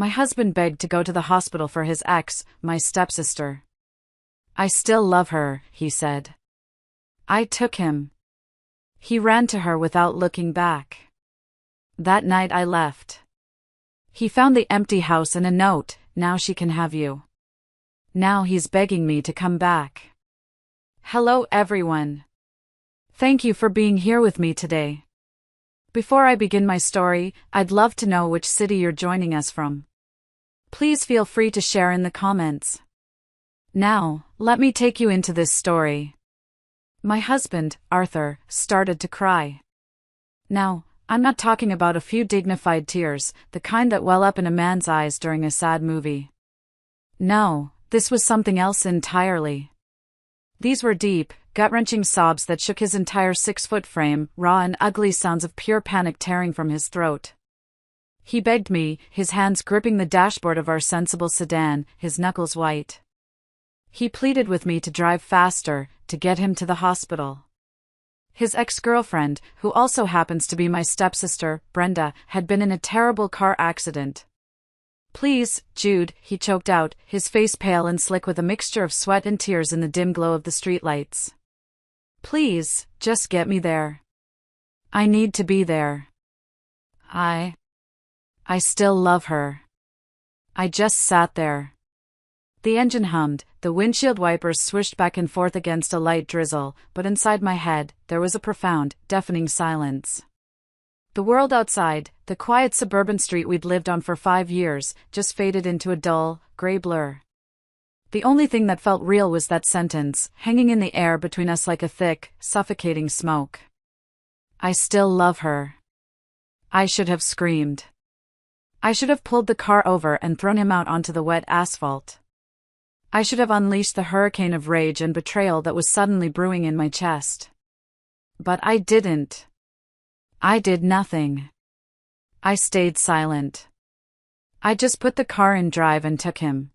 My husband begged to go to the hospital for his ex, my stepsister. I still love her, he said. I took him. He ran to her without looking back. That night I left. He found the empty house and a note, "Now she can have you." Now he's begging me to come back. Hello everyone. Thank you for being here with me today. Before I begin my story, I'd love to know which city you're joining us from. Please feel free to share in the comments. Now, let me take you into this story. My husband, Arthur, started to cry. Now, I'm not talking about a few dignified tears, the kind that well up in a man's eyes during a sad movie. No, this was something else entirely. These were deep, gut-wrenching sobs that shook his entire 6-foot frame, raw and ugly sounds of pure panic tearing from his throat. He begged me, his hands gripping the dashboard of our sensible sedan, his knuckles white. He pleaded with me to drive faster, to get him to the hospital. His ex-girlfriend, who also happens to be my stepsister, Brenda, had been in a terrible car accident. "Please, Jude," he choked out, his face pale and slick with a mixture of sweat and tears in the dim glow of the streetlights. "Please, just get me there. I need to be there. I still love her." I just sat there. The engine hummed, the windshield wipers swished back and forth against a light drizzle, but inside my head, there was a profound, deafening silence. The world outside, the quiet suburban street we'd lived on for 5 years, just faded into a dull, gray blur. The only thing that felt real was that sentence, hanging in the air between us like a thick, suffocating smoke. I still love her. I should have screamed. I should have pulled the car over and thrown him out onto the wet asphalt. I should have unleashed the hurricane of rage and betrayal that was suddenly brewing in my chest. But I didn't. I did nothing. I stayed silent. I just put the car in drive and took him.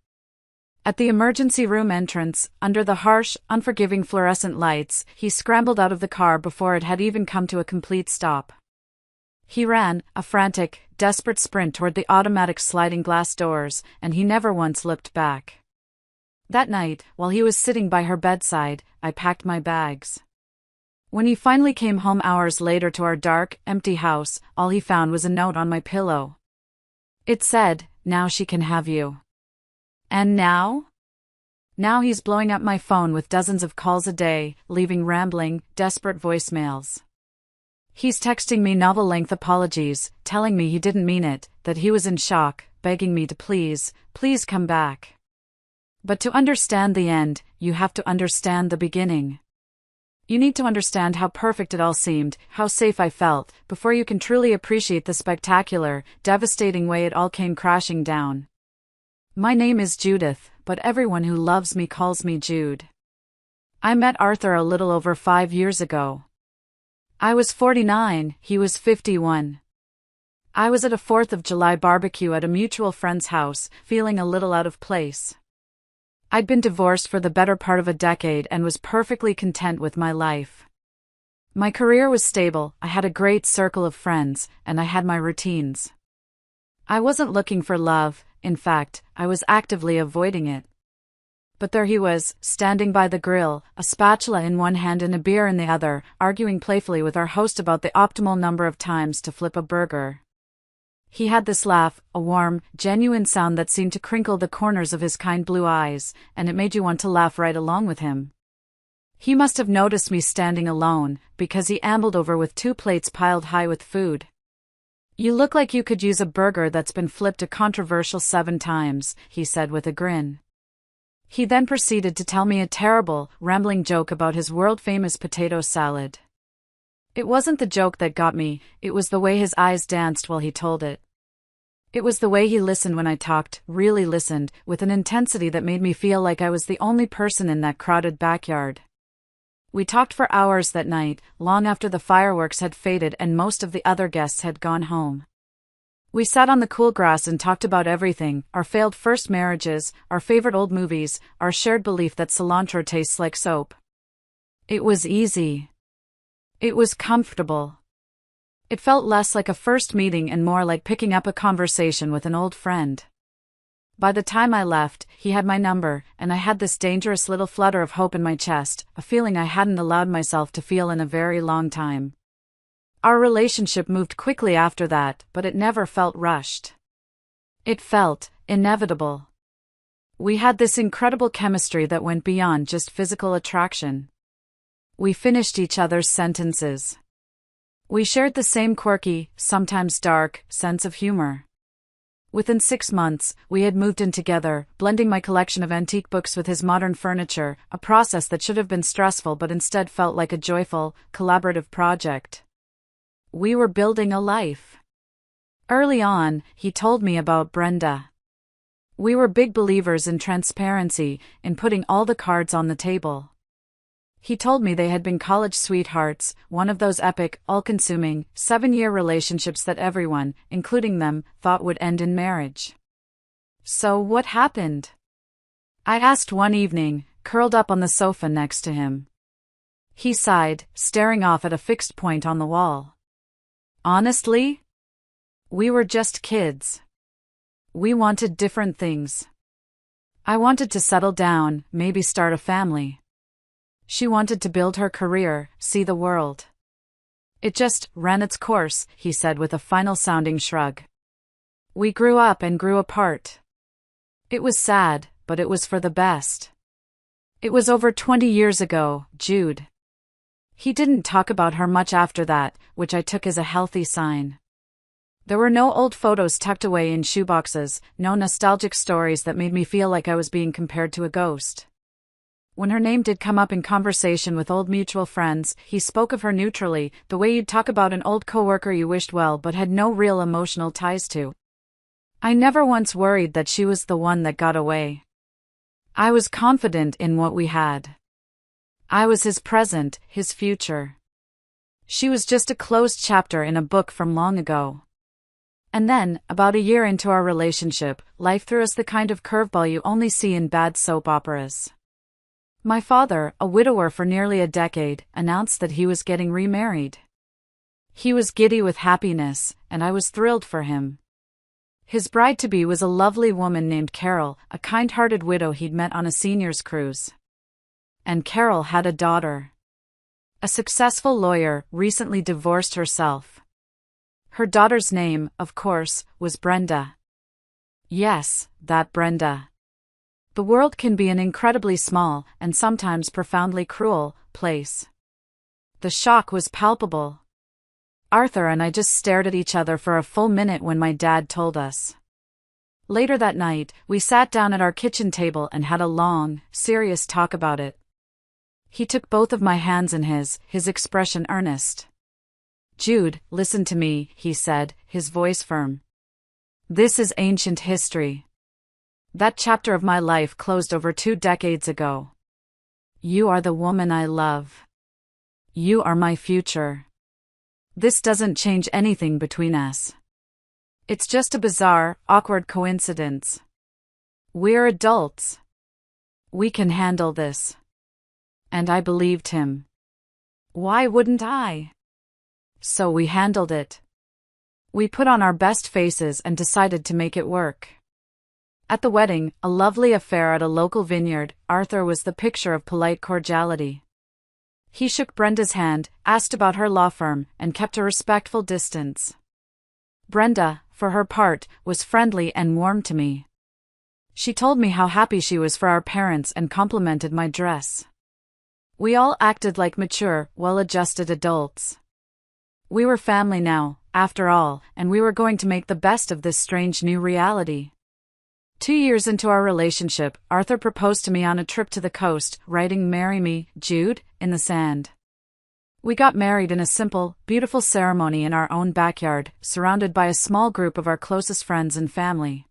At the emergency room entrance, under the harsh, unforgiving fluorescent lights, he scrambled out of the car before it had even come to a complete stop. He ran, a frantic, desperate sprint toward the automatic sliding glass doors, and he never once looked back. That night, while he was sitting by her bedside, I packed my bags. When he finally came home hours later to our dark, empty house, all he found was a note on my pillow. It said, "Now she can have you." And now? Now he's blowing up my phone with dozens of calls a day, leaving rambling, desperate voicemails. He's texting me novel-length apologies, telling me he didn't mean it, that he was in shock, begging me to please come back. But to understand the end, you have to understand the beginning. You need to understand how perfect it all seemed, how safe I felt, before you can truly appreciate the spectacular, devastating way it all came crashing down. My name is Judith, but everyone who loves me calls me Jude. I met Arthur a little over 5 years ago. I was 49, he was 51. I was at a 4th of July barbecue at a mutual friend's house, feeling a little out of place. I'd been divorced for the better part of a decade and was perfectly content with my life. My career was stable, I had a great circle of friends, and I had my routines. I wasn't looking for love, in fact, I was actively avoiding it. But there he was, standing by the grill, a spatula in one hand and a beer in the other, arguing playfully with our host about the optimal number of times to flip a burger. He had this laugh, a warm, genuine sound that seemed to crinkle the corners of his kind blue eyes, and it made you want to laugh right along with him. He must have noticed me standing alone, because he ambled over with 2 plates piled high with food. "You look like you could use a burger that's been flipped a controversial 7 times, he said with a grin. He then proceeded to tell me a terrible, rambling joke about his world-famous potato salad. It wasn't the joke that got me, it was the way his eyes danced while he told it. It was the way he listened when I talked, really listened, with an intensity that made me feel like I was the only person in that crowded backyard. We talked for hours that night, long after the fireworks had faded and most of the other guests had gone home. We sat on the cool grass and talked about everything, our failed first marriages, our favorite old movies, our shared belief that cilantro tastes like soap. It was easy. It was comfortable. It felt less like a first meeting and more like picking up a conversation with an old friend. By the time I left, he had my number, and I had this dangerous little flutter of hope in my chest, a feeling I hadn't allowed myself to feel in a very long time. Our relationship moved quickly after that, but it never felt rushed. It felt inevitable. We had this incredible chemistry that went beyond just physical attraction. We finished each other's sentences. We shared the same quirky, sometimes dark, sense of humor. Within 6 months, we had moved in together, blending my collection of antique books with his modern furniture, a process that should have been stressful but instead felt like a joyful, collaborative project. We were building a life. Early on, he told me about Brenda. We were big believers in transparency, in putting all the cards on the table. He told me they had been college sweethearts, one of those epic, all-consuming, 7-year relationships that everyone, including them, thought would end in marriage. So what happened? I asked one evening, curled up on the sofa next to him. He sighed, staring off at a fixed point on the wall. Honestly? We were just kids. We wanted different things. I wanted to settle down, maybe start a family. She wanted to build her career, see the world. It just ran its course, he said with a final-sounding shrug. We grew up and grew apart. It was sad, but it was for the best. It was over 20 years ago, Jude. He didn't talk about her much after that, which I took as a healthy sign. There were no old photos tucked away in shoeboxes, no nostalgic stories that made me feel like I was being compared to a ghost. When her name did come up in conversation with old mutual friends, he spoke of her neutrally, the way you'd talk about an old coworker you wished well but had no real emotional ties to. I never once worried that she was the one that got away. I was confident in what we had. I was his present, his future. She was just a closed chapter in a book from long ago. And then, about a year into our relationship, life threw us the kind of curveball you only see in bad soap operas. My father, a widower for nearly a decade, announced that he was getting remarried. He was giddy with happiness, and I was thrilled for him. His bride-to-be was a lovely woman named Carol, a kind-hearted widow he'd met on a seniors' cruise. And Carol had a daughter. A successful lawyer, recently divorced herself. Her daughter's name, of course, was Brenda. Yes, that Brenda. The world can be an incredibly small, and sometimes profoundly cruel, place. The shock was palpable. Arthur and I just stared at each other for a full minute when my dad told us. Later that night, we sat down at our kitchen table and had a long, serious talk about it. He took both of my hands in his expression earnest. Jude, listen to me, he said, his voice firm. This is ancient history. That chapter of my life closed over 2 decades ago. You are the woman I love. You are my future. This doesn't change anything between us. It's just a bizarre, awkward coincidence. We're adults. We can handle this. And I believed him. Why wouldn't I? So we handled it. We put on our best faces and decided to make it work. At the wedding, a lovely affair at a local vineyard, Arthur was the picture of polite cordiality. He shook Brenda's hand, asked about her law firm, and kept a respectful distance. Brenda, for her part, was friendly and warm to me. She told me how happy she was for our parents and complimented my dress. We all acted like mature, well-adjusted adults. We were family now, after all, and we were going to make the best of this strange new reality. 2 years into our relationship, Arthur proposed to me on a trip to the coast, writing "Marry me, Jude" in the sand. We got married in a simple, beautiful ceremony in our own backyard, surrounded by a small group of our closest friends and family.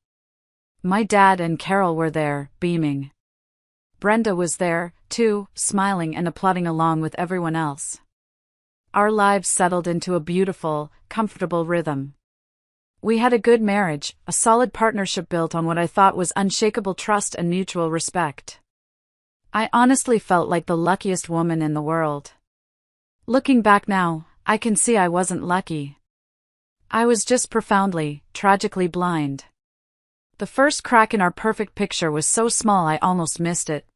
My dad and Carol were there, beaming. Brenda was there, too, smiling and applauding along with everyone else. Our lives settled into a beautiful, comfortable rhythm. We had a good marriage, a solid partnership built on what I thought was unshakable trust and mutual respect. I honestly felt like the luckiest woman in the world. Looking back now, I can see I wasn't lucky. I was just profoundly, tragically blind. The first crack in our perfect picture was so small I almost missed it.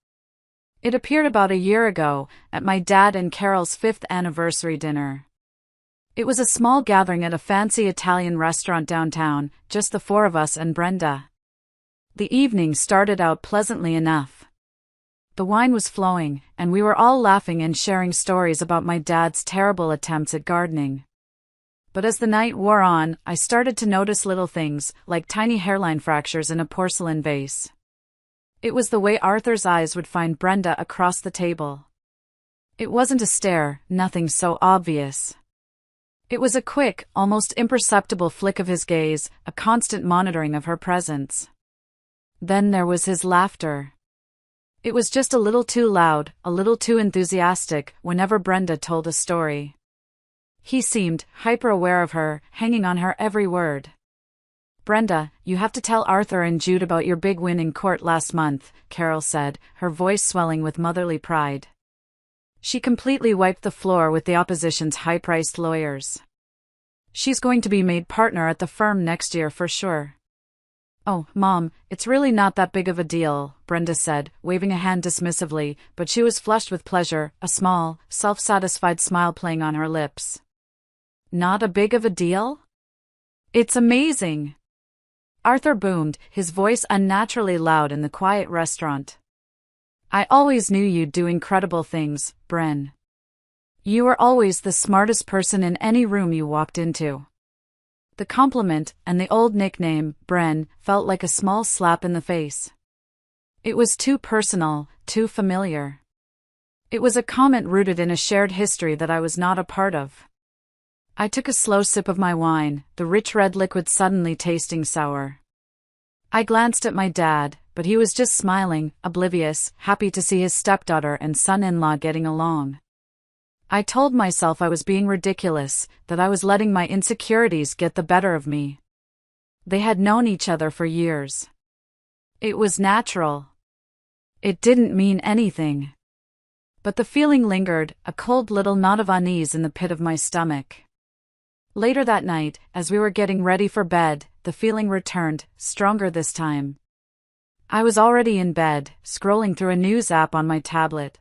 It appeared about a year ago, at my dad and Carol's 5th anniversary dinner. It was a small gathering at a fancy Italian restaurant downtown, just the 4 of us and Brenda. The evening started out pleasantly enough. The wine was flowing, and we were all laughing and sharing stories about my dad's terrible attempts at gardening. But as the night wore on, I started to notice little things, like tiny hairline fractures in a porcelain vase. It was the way Arthur's eyes would find Brenda across the table. It wasn't a stare, nothing so obvious. It was a quick, almost imperceptible flick of his gaze, a constant monitoring of her presence. Then there was his laughter. It was just a little too loud, a little too enthusiastic, whenever Brenda told a story. He seemed hyper-aware of her, hanging on her every word. "Brenda, you have to tell Arthur and Jude about your big win in court last month," Carol said, her voice swelling with motherly pride. She completely wiped the floor with the opposition's high-priced lawyers. "She's going to be made partner at the firm next year for sure." "Oh, Mom, it's really not that big of a deal," Brenda said, waving a hand dismissively, but she was flushed with pleasure, a small, self-satisfied smile playing on her lips. "Not a big of a deal? It's amazing!" Arthur boomed, his voice unnaturally loud in the quiet restaurant. "I always knew you'd do incredible things, Bren. You were always the smartest person in any room you walked into." The compliment, and the old nickname, Bren, felt like a small slap in the face. It was too personal, too familiar. It was a comment rooted in a shared history that I was not a part of. I took a slow sip of my wine, the rich red liquid suddenly tasting sour. I glanced at my dad, but he was just smiling, oblivious, happy to see his stepdaughter and son-in-law getting along. I told myself I was being ridiculous, that I was letting my insecurities get the better of me. They had known each other for years. It was natural. It didn't mean anything. But the feeling lingered, a cold little knot of unease in the pit of my stomach. Later that night, as we were getting ready for bed, the feeling returned, stronger this time. I was already in bed, scrolling through a news app on my tablet.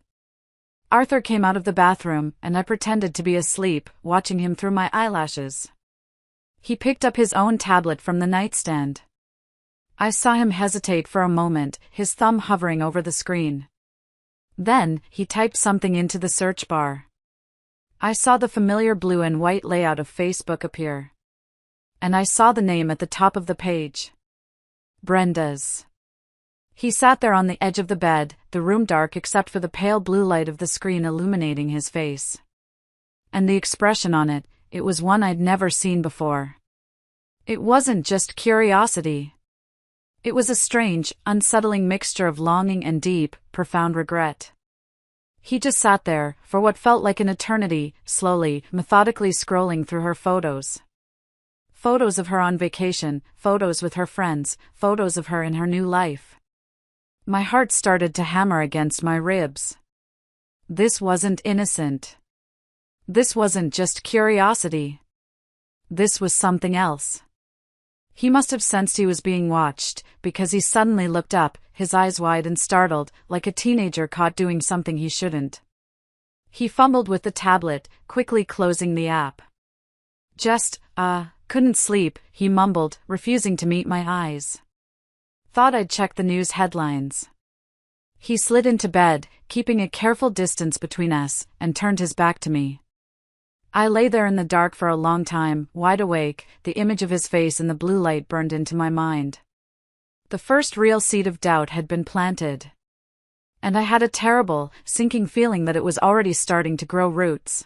Arthur came out of the bathroom, and I pretended to be asleep, watching him through my eyelashes. He picked up his own tablet from the nightstand. I saw him hesitate for a moment, his thumb hovering over the screen. Then, he typed something into the search bar. I saw the familiar blue and white layout of Facebook appear. And I saw the name at the top of the page. Brenda's. He sat there on the edge of the bed, the room dark except for the pale blue light of the screen illuminating his face. And the expression on it, it was one I'd never seen before. It wasn't just curiosity. It was a strange, unsettling mixture of longing and deep, profound regret. He just sat there, for what felt like an eternity, slowly, methodically scrolling through her photos. Photos of her on vacation, photos with her friends, photos of her in her new life. My heart started to hammer against my ribs. This wasn't innocent. This wasn't just curiosity. This was something else. He must have sensed he was being watched, because he suddenly looked up, his eyes wide and startled, like a teenager caught doing something he shouldn't. He fumbled with the tablet, quickly closing the app. Couldn't sleep, he mumbled, refusing to meet my eyes. Thought I'd check the news headlines. He slid into bed, keeping a careful distance between us, and turned his back to me. I lay there in the dark for a long time, wide awake, the image of his face in the blue light burned into my mind. The first real seed of doubt had been planted. And I had a terrible, sinking feeling that it was already starting to grow roots.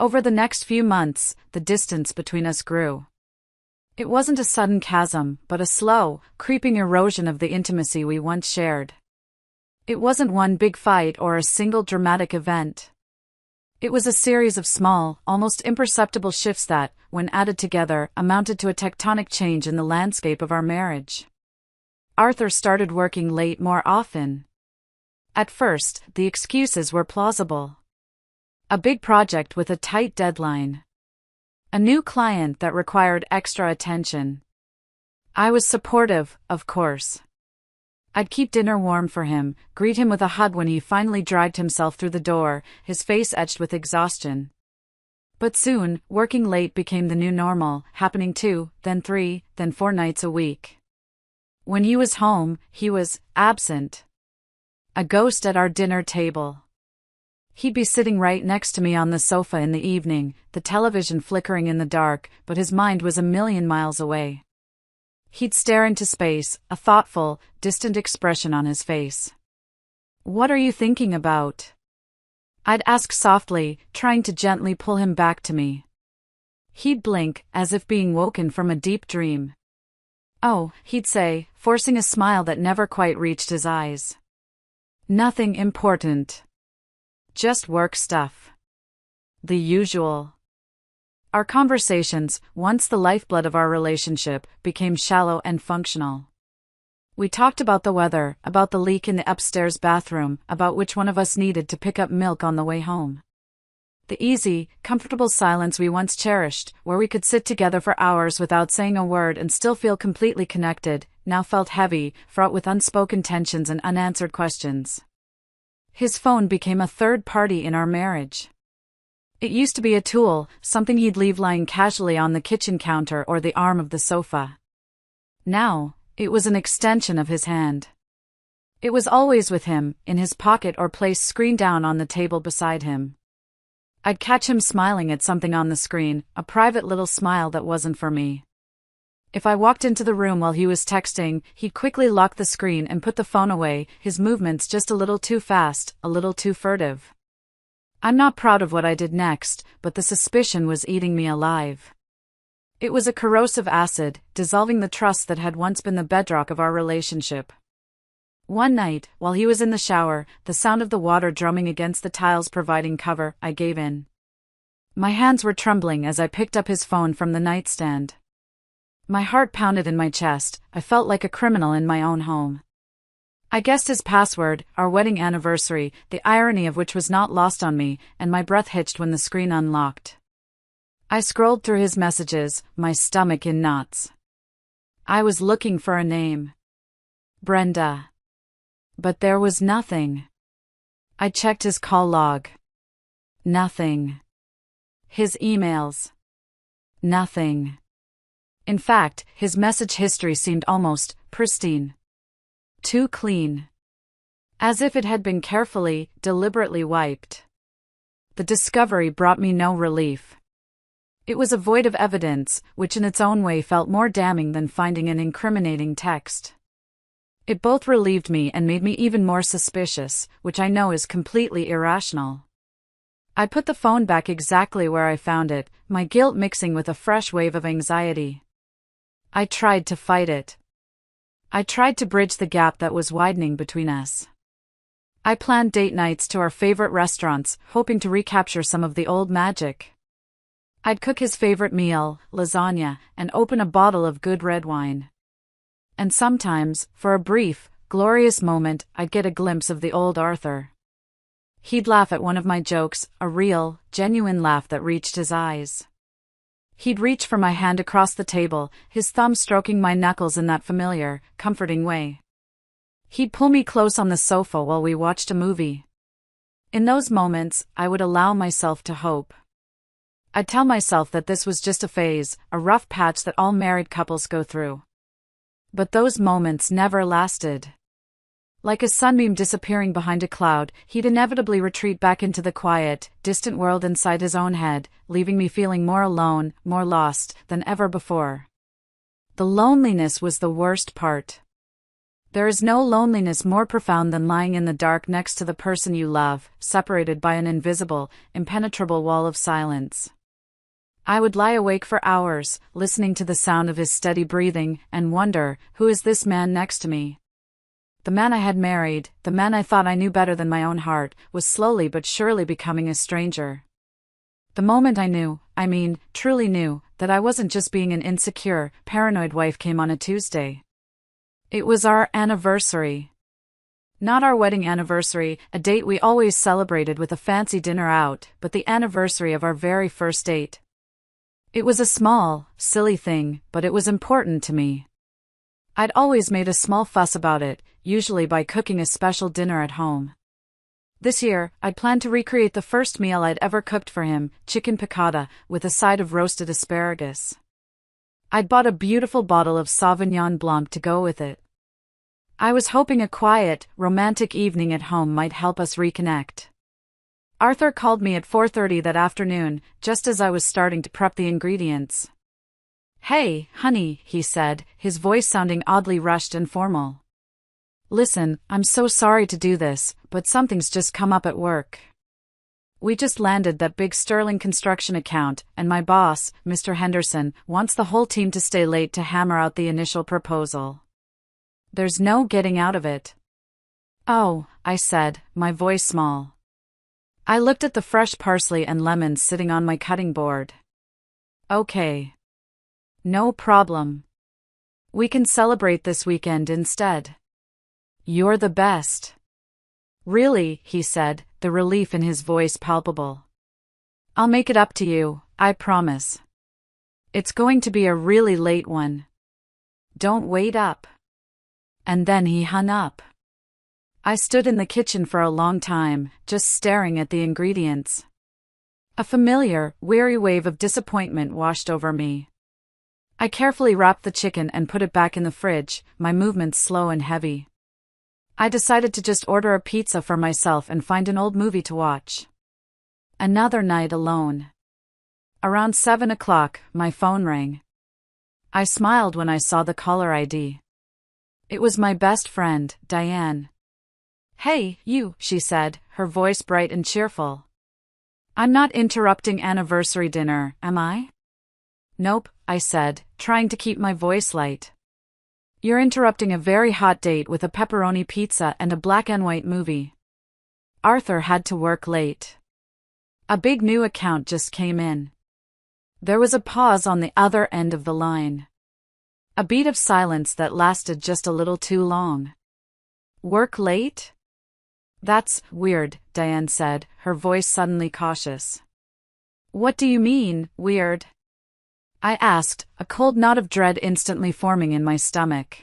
Over the next few months, the distance between us grew. It wasn't a sudden chasm, but a slow, creeping erosion of the intimacy we once shared. It wasn't one big fight or a single dramatic event. It was a series of small, almost imperceptible shifts that, when added together, amounted to a tectonic change in the landscape of our marriage. Arthur started working late more often. At first, the excuses were plausible. A big project with a tight deadline. A new client that required extra attention. I was supportive, of course. I'd keep dinner warm for him, greet him with a hug when he finally dragged himself through the door, his face etched with exhaustion. But soon, working late became the new normal, happening 2, then 3, then 4 nights a week. When he was home, he was absent. A ghost at our dinner table. He'd be sitting right next to me on the sofa in the evening, the television flickering in the dark, but his mind was a million miles away. He'd stare into space, a thoughtful, distant expression on his face. "What are you thinking about?" I'd ask softly, trying to gently pull him back to me. He'd blink, as if being woken from a deep dream. "Oh," he'd say, forcing a smile that never quite reached his eyes. "Nothing important. Just work stuff. The usual." Our conversations, once the lifeblood of our relationship, became shallow and functional. We talked about the weather, about the leak in the upstairs bathroom, about which one of us needed to pick up milk on the way home. The easy, comfortable silence we once cherished, where we could sit together for hours without saying a word and still feel completely connected, now felt heavy, fraught with unspoken tensions and unanswered questions. His phone became a third party in our marriage. It used to be a tool, something he'd leave lying casually on the kitchen counter or the arm of the sofa. Now, it was an extension of his hand. It was always with him, in his pocket or placed screen down on the table beside him. I'd catch him smiling at something on the screen, a private little smile that wasn't for me. If I walked into the room while he was texting, he'd quickly lock the screen and put the phone away, his movements just a little too fast, a little too furtive. I'm not proud of what I did next, but the suspicion was eating me alive. It was a corrosive acid, dissolving the trust that had once been the bedrock of our relationship. One night, while he was in the shower, the sound of the water drumming against the tiles providing cover, I gave in. My hands were trembling as I picked up his phone from the nightstand. My heart pounded in my chest, I felt like a criminal in my own home. I guessed his password, our wedding anniversary, the irony of which was not lost on me, and my breath hitched when the screen unlocked. I scrolled through his messages, my stomach in knots. I was looking for a name. Brenda. But there was nothing. I checked his call log. Nothing. His emails. Nothing. In fact, his message history seemed almost pristine. Too clean. As if it had been carefully, deliberately wiped. The discovery brought me no relief. It was a void of evidence, which in its own way felt more damning than finding an incriminating text. It both relieved me and made me even more suspicious, which I know is completely irrational. I put the phone back exactly where I found it, my guilt mixing with a fresh wave of anxiety. I tried to fight it. I tried to bridge the gap that was widening between us. I planned date nights to our favorite restaurants, hoping to recapture some of the old magic. I'd cook his favorite meal, lasagna, and open a bottle of good red wine. And sometimes, for a brief, glorious moment, I'd get a glimpse of the old Arthur. He'd laugh at one of my jokes, a real, genuine laugh that reached his eyes. He'd reach for my hand across the table, his thumb stroking my knuckles in that familiar, comforting way. He'd pull me close on the sofa while we watched a movie. In those moments, I would allow myself to hope. I'd tell myself that this was just a phase, a rough patch that all married couples go through. But those moments never lasted. Like a sunbeam disappearing behind a cloud, he'd inevitably retreat back into the quiet, distant world inside his own head, leaving me feeling more alone, more lost, than ever before. The loneliness was the worst part. There is no loneliness more profound than lying in the dark next to the person you love, separated by an invisible, impenetrable wall of silence. I would lie awake for hours, listening to the sound of his steady breathing, and wonder, who is this man next to me? The man I had married, the man I thought I knew better than my own heart, was slowly but surely becoming a stranger. The moment I knew, truly knew, that I wasn't just being an insecure, paranoid wife came on a Tuesday. It was our anniversary. Not our wedding anniversary, a date we always celebrated with a fancy dinner out, but the anniversary of our very first date. It was a small, silly thing, but it was important to me. I'd always made a small fuss about it, usually by cooking a special dinner at home. This year, I'd planned to recreate the first meal I'd ever cooked for him, chicken piccata, with a side of roasted asparagus. I'd bought a beautiful bottle of Sauvignon Blanc to go with it. I was hoping a quiet, romantic evening at home might help us reconnect. Arthur called me at 4:30 that afternoon, just as I was starting to prep the ingredients. "Hey, honey," he said, his voice sounding oddly rushed and formal. "Listen, I'm so sorry to do this, but something's just come up at work. We just landed that big Sterling construction account, and my boss, Mr. Henderson, wants the whole team to stay late to hammer out the initial proposal. There's no getting out of it." "Oh," I said, my voice small. I looked at the fresh parsley and lemons sitting on my cutting board. "Okay. No problem. We can celebrate this weekend instead. You're the best." "Really," he said, the relief in his voice palpable. "I'll make it up to you, I promise. It's going to be a really late one. Don't wait up." And then he hung up. I stood in the kitchen for a long time, just staring at the ingredients. A familiar, weary wave of disappointment washed over me. I carefully wrapped the chicken and put it back in the fridge, my movements slow and heavy. I decided to just order a pizza for myself and find an old movie to watch. Another night alone. Around 7 o'clock, my phone rang. I smiled when I saw the caller ID. It was my best friend, Diane. "Hey, you," she said, her voice bright and cheerful. "I'm not interrupting anniversary dinner, am I?" "Nope," I said, trying to keep my voice light. "You're interrupting a very hot date with a pepperoni pizza and a black and white movie." Arthur had to work late. A big new account just came in. There was a pause on the other end of the line. A beat of silence that lasted just a little too long. "Work late?" "That's weird," Diane said, her voice suddenly cautious. "What do you mean, weird?" I asked, a cold knot of dread instantly forming in my stomach.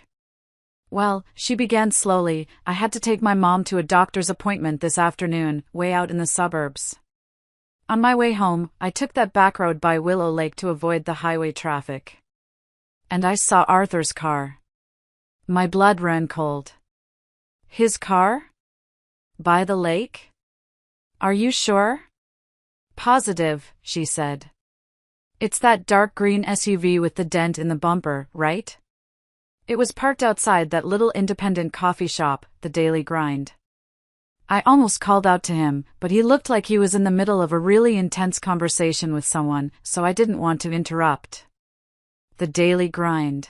"Well," she began slowly, "I had to take my mom to a doctor's appointment this afternoon, way out in the suburbs. On my way home, I took that back road by Willow Lake to avoid the highway traffic. And I saw Arthur's car. My blood ran cold." "His car? By the lake? Are you sure?" "Positive," she said. "It's that dark green SUV with the dent in the bumper, right? It was parked outside that little independent coffee shop, the Daily Grind." I almost called out to him, but he looked like he was in the middle of a really intense conversation with someone, so I didn't want to interrupt. The Daily Grind.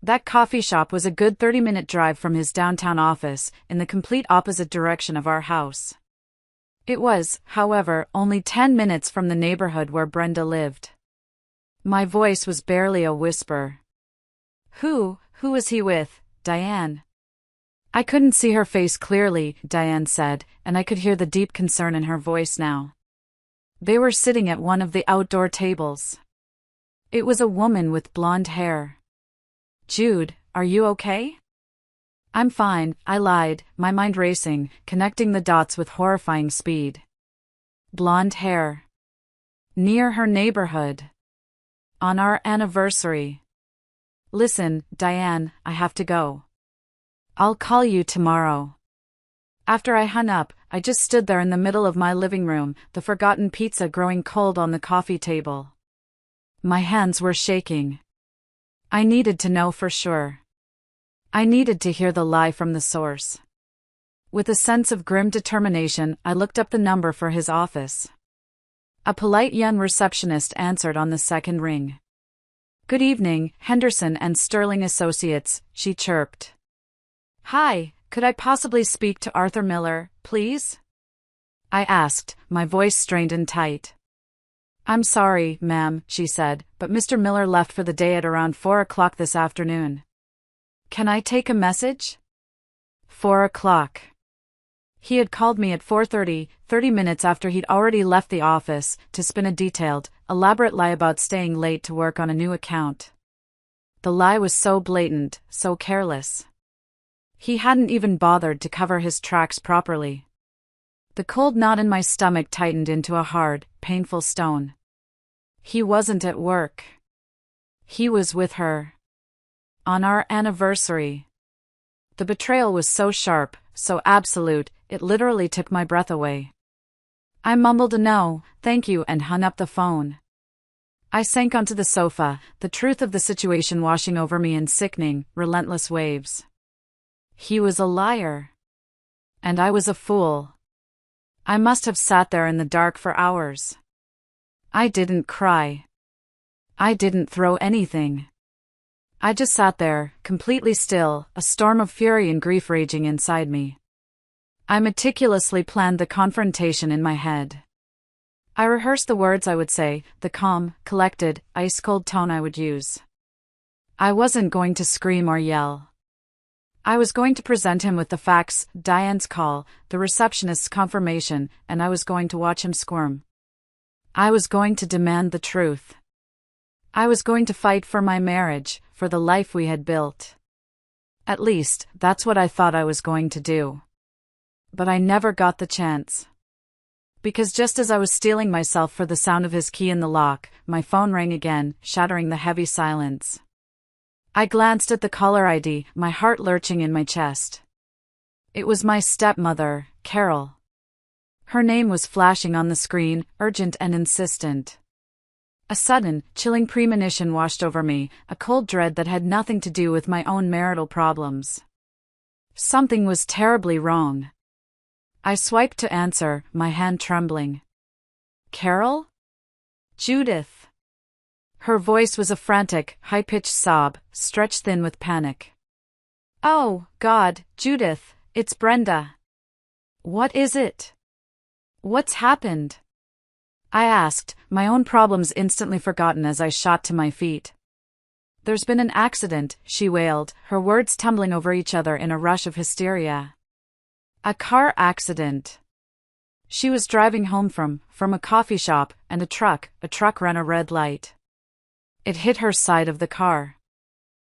That coffee shop was a good 30-minute drive from his downtown office, in the complete opposite direction of our house. It was, however, only 10 minutes from the neighborhood where Brenda lived. My voice was barely a whisper. Who was he with, Diane?" I couldn't see her face clearly, Diane said, and I could hear the deep concern in her voice now. They were sitting at one of the outdoor tables. It was a woman with blonde hair. "Jude, are you okay?" "I'm fine," I lied, my mind racing, connecting the dots with horrifying speed. Blonde hair. Near her neighborhood. On our anniversary. "Listen, Diane, I have to go. I'll call you tomorrow." After I hung up, I just stood there in the middle of my living room, the forgotten pizza growing cold on the coffee table. My hands were shaking. I needed to know for sure. I needed to hear the lie from the source. With a sense of grim determination, I looked up the number for his office. A polite young receptionist answered on the second ring. "Good evening, Henderson and Sterling Associates," she chirped. "Hi, could I possibly speak to Arthur Miller, please?" I asked, my voice strained and tight. "I'm sorry, ma'am," she said, "but Mr. Miller left for the day at around 4 o'clock this afternoon. Can I take a message?" 4 o'clock. He had called me at 4:30, 30 minutes after he'd already left the office, to spin a detailed, elaborate lie about staying late to work on a new account. The lie was so blatant, so careless. He hadn't even bothered to cover his tracks properly. The cold knot in my stomach tightened into a hard, painful stone. He wasn't at work. He was with her. On our anniversary. The betrayal was so sharp, so absolute, it literally took my breath away. I mumbled a no, thank you, and hung up the phone. I sank onto the sofa, the truth of the situation washing over me in sickening, relentless waves. He was a liar. And I was a fool. I must have sat there in the dark for hours. I didn't cry. I didn't throw anything. I just sat there, completely still, a storm of fury and grief raging inside me. I meticulously planned the confrontation in my head. I rehearsed the words I would say, the calm, collected, ice-cold tone I would use. I wasn't going to scream or yell. I was going to present him with the facts, Diane's call, the receptionist's confirmation, and I was going to watch him squirm. I was going to demand the truth. I was going to fight for my marriage, for the life we had built. At least, that's what I thought I was going to do. But I never got the chance. Because just as I was steeling myself for the sound of his key in the lock, my phone rang again, shattering the heavy silence. I glanced at the caller ID, my heart lurching in my chest. It was my stepmother, Carol. Her name was flashing on the screen, urgent and insistent. A sudden, chilling premonition washed over me, a cold dread that had nothing to do with my own marital problems. Something was terribly wrong. I swiped to answer, my hand trembling. Carol? Judith. Her voice was a frantic, high-pitched sob, stretched thin with panic. Oh, God, Judith, it's Brenda. What is it? What's happened? I asked, my own problems instantly forgotten as I shot to my feet. There's been an accident, she wailed, her words tumbling over each other in a rush of hysteria. A car accident. She was driving home from a coffee shop, and a truck ran a red light. It hit her side of the car.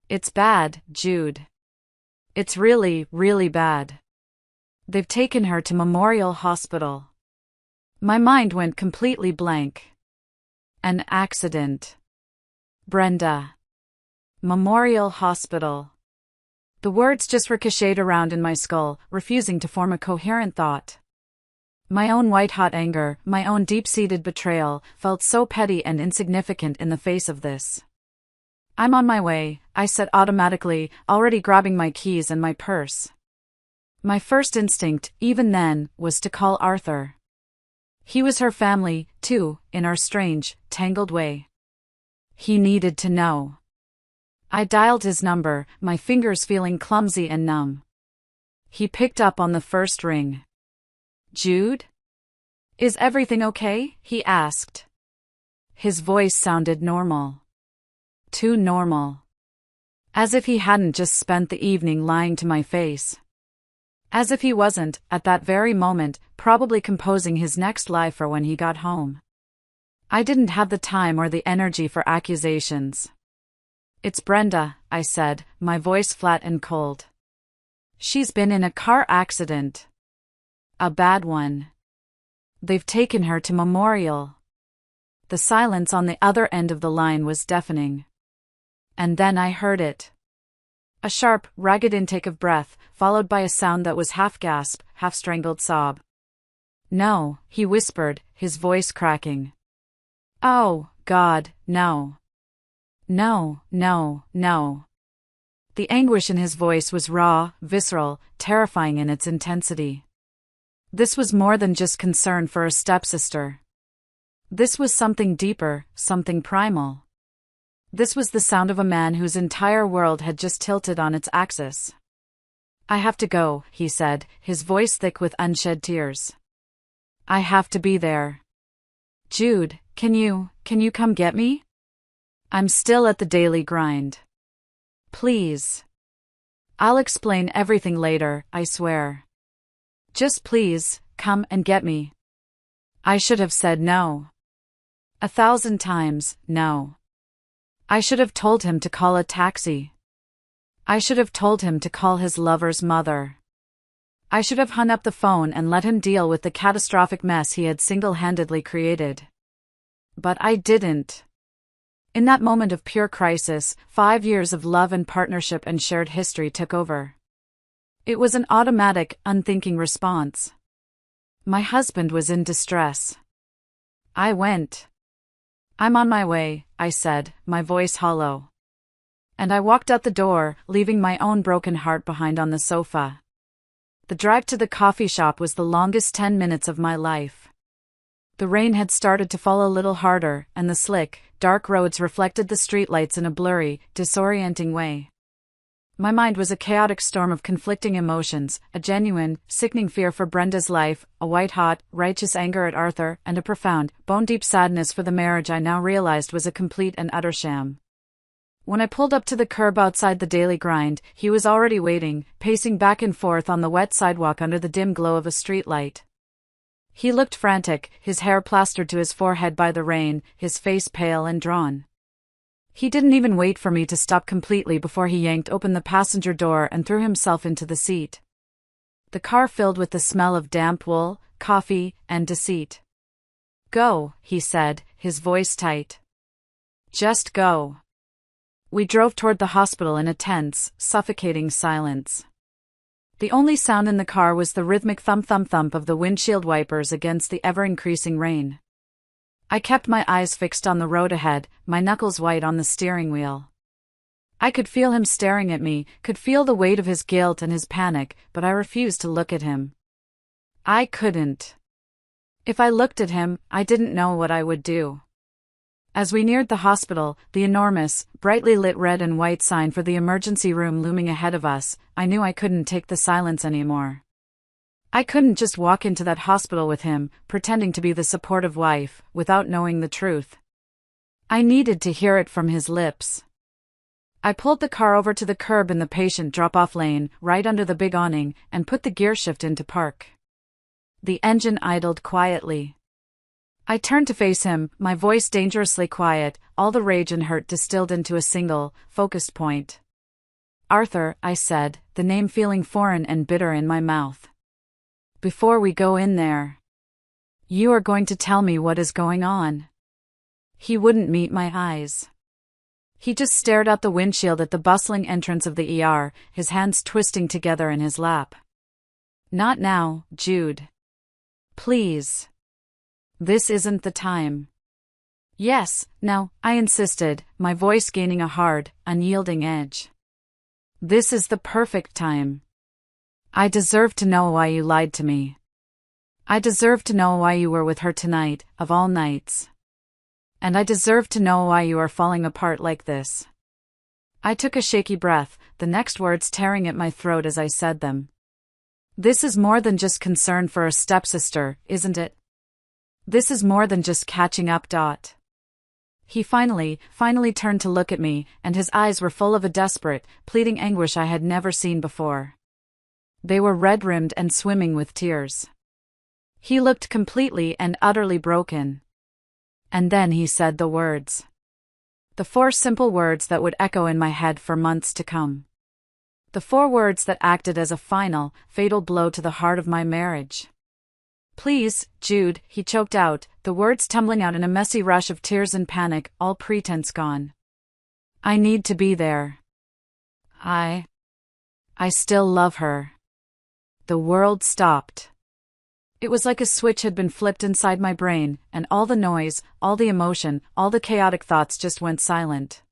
It's bad, Jude. It's really, really bad. They've taken her to Memorial Hospital. My mind went completely blank. An accident. Brenda. Memorial Hospital. The words just ricocheted around in my skull, refusing to form a coherent thought. My own white-hot anger, my own deep-seated betrayal, felt so petty and insignificant in the face of this. I'm on my way, I said automatically, already grabbing my keys and my purse. My first instinct, even then, was to call Arthur. He was her family, too, in our strange, tangled way. He needed to know. I dialed his number, my fingers feeling clumsy and numb. He picked up on the first ring. Jude? Is everything okay? He asked. His voice sounded normal. Too normal. As if he hadn't just spent the evening lying to my face. As if he wasn't, at that very moment, probably composing his next lie for when he got home. I didn't have the time or the energy for accusations. It's Brenda, I said, my voice flat and cold. She's been in a car accident. A bad one. They've taken her to Memorial. The silence on the other end of the line was deafening. And then I heard it. A sharp, ragged intake of breath, followed by a sound that was half gasp, half strangled sob. No, he whispered, his voice cracking. Oh, God, no. No, no, no. The anguish in his voice was raw, visceral, terrifying in its intensity. This was more than just concern for a stepsister. This was something deeper, something primal. This was the sound of a man whose entire world had just tilted on its axis. I have to go, he said, his voice thick with unshed tears. I have to be there. Jude, can you come get me? I'm still at the daily grind. Please. I'll explain everything later, I swear. Just please, come and get me. I should have said no. 1,000 times, no. I should have told him to call a taxi. I should have told him to call his lover's mother. I should have hung up the phone and let him deal with the catastrophic mess he had single-handedly created. But I didn't. In that moment of pure crisis, 5 years of love and partnership and shared history took over. It was an automatic, unthinking response. My husband was in distress. I went. "I'm on my way," I said, my voice hollow. And I walked out the door, leaving my own broken heart behind on the sofa. The drive to the coffee shop was the longest 10 minutes of my life. The rain had started to fall a little harder, and the slick, dark roads reflected the streetlights in a blurry, disorienting way. My mind was a chaotic storm of conflicting emotions, a genuine, sickening fear for Brenda's life, a white-hot, righteous anger at Arthur, and a profound, bone-deep sadness for the marriage I now realized was a complete and utter sham. When I pulled up to the curb outside the Daily Grind, he was already waiting, pacing back and forth on the wet sidewalk under the dim glow of a streetlight. He looked frantic, his hair plastered to his forehead by the rain, his face pale and drawn. He didn't even wait for me to stop completely before he yanked open the passenger door and threw himself into the seat. The car filled with the smell of damp wool, coffee, and deceit. "Go," he said, his voice tight. "Just go." We drove toward the hospital in a tense, suffocating silence. The only sound in the car was the rhythmic thump-thump-thump of the windshield wipers against the ever-increasing rain. I kept my eyes fixed on the road ahead, my knuckles white on the steering wheel. I could feel him staring at me, could feel the weight of his guilt and his panic, but I refused to look at him. I couldn't. If I looked at him, I didn't know what I would do. As we neared the hospital, the enormous, brightly lit red and white sign for the emergency room looming ahead of us, I knew I couldn't take the silence anymore. I couldn't just walk into that hospital with him, pretending to be the supportive wife, without knowing the truth. I needed to hear it from his lips. I pulled the car over to the curb in the patient drop-off lane, right under the big awning, and put the gearshift into park. The engine idled quietly. I turned to face him, my voice dangerously quiet, all the rage and hurt distilled into a single, focused point. "Arthur," I said, the name feeling foreign and bitter in my mouth. "Before we go in there, you are going to tell me what is going on." He wouldn't meet my eyes. He just stared out the windshield at the bustling entrance of the ER, his hands twisting together in his lap. "Not now, Jude. Please. This isn't the time." "Yes, now," I insisted, my voice gaining a hard, unyielding edge. "This is the perfect time. I deserve to know why you lied to me. I deserve to know why you were with her tonight, of all nights. And I deserve to know why you are falling apart like this." I took a shaky breath, the next words tearing at my throat as I said them. "This is more than just concern for a stepsister, isn't it? This is more than just catching up. He finally turned to look at me, and his eyes were full of a desperate, pleading anguish I had never seen before. They were red-rimmed and swimming with tears. He looked completely and utterly broken. And then he said the words. The 4 simple words that would echo in my head for months to come. The 4 words that acted as a final, fatal blow to the heart of my marriage. "Please, Jude," he choked out, the words tumbling out in a messy rush of tears and panic, all pretense gone. "I need to be there. I still love her." The world stopped. It was like a switch had been flipped inside my brain, and all the noise, all the emotion, all the chaotic thoughts just went silent.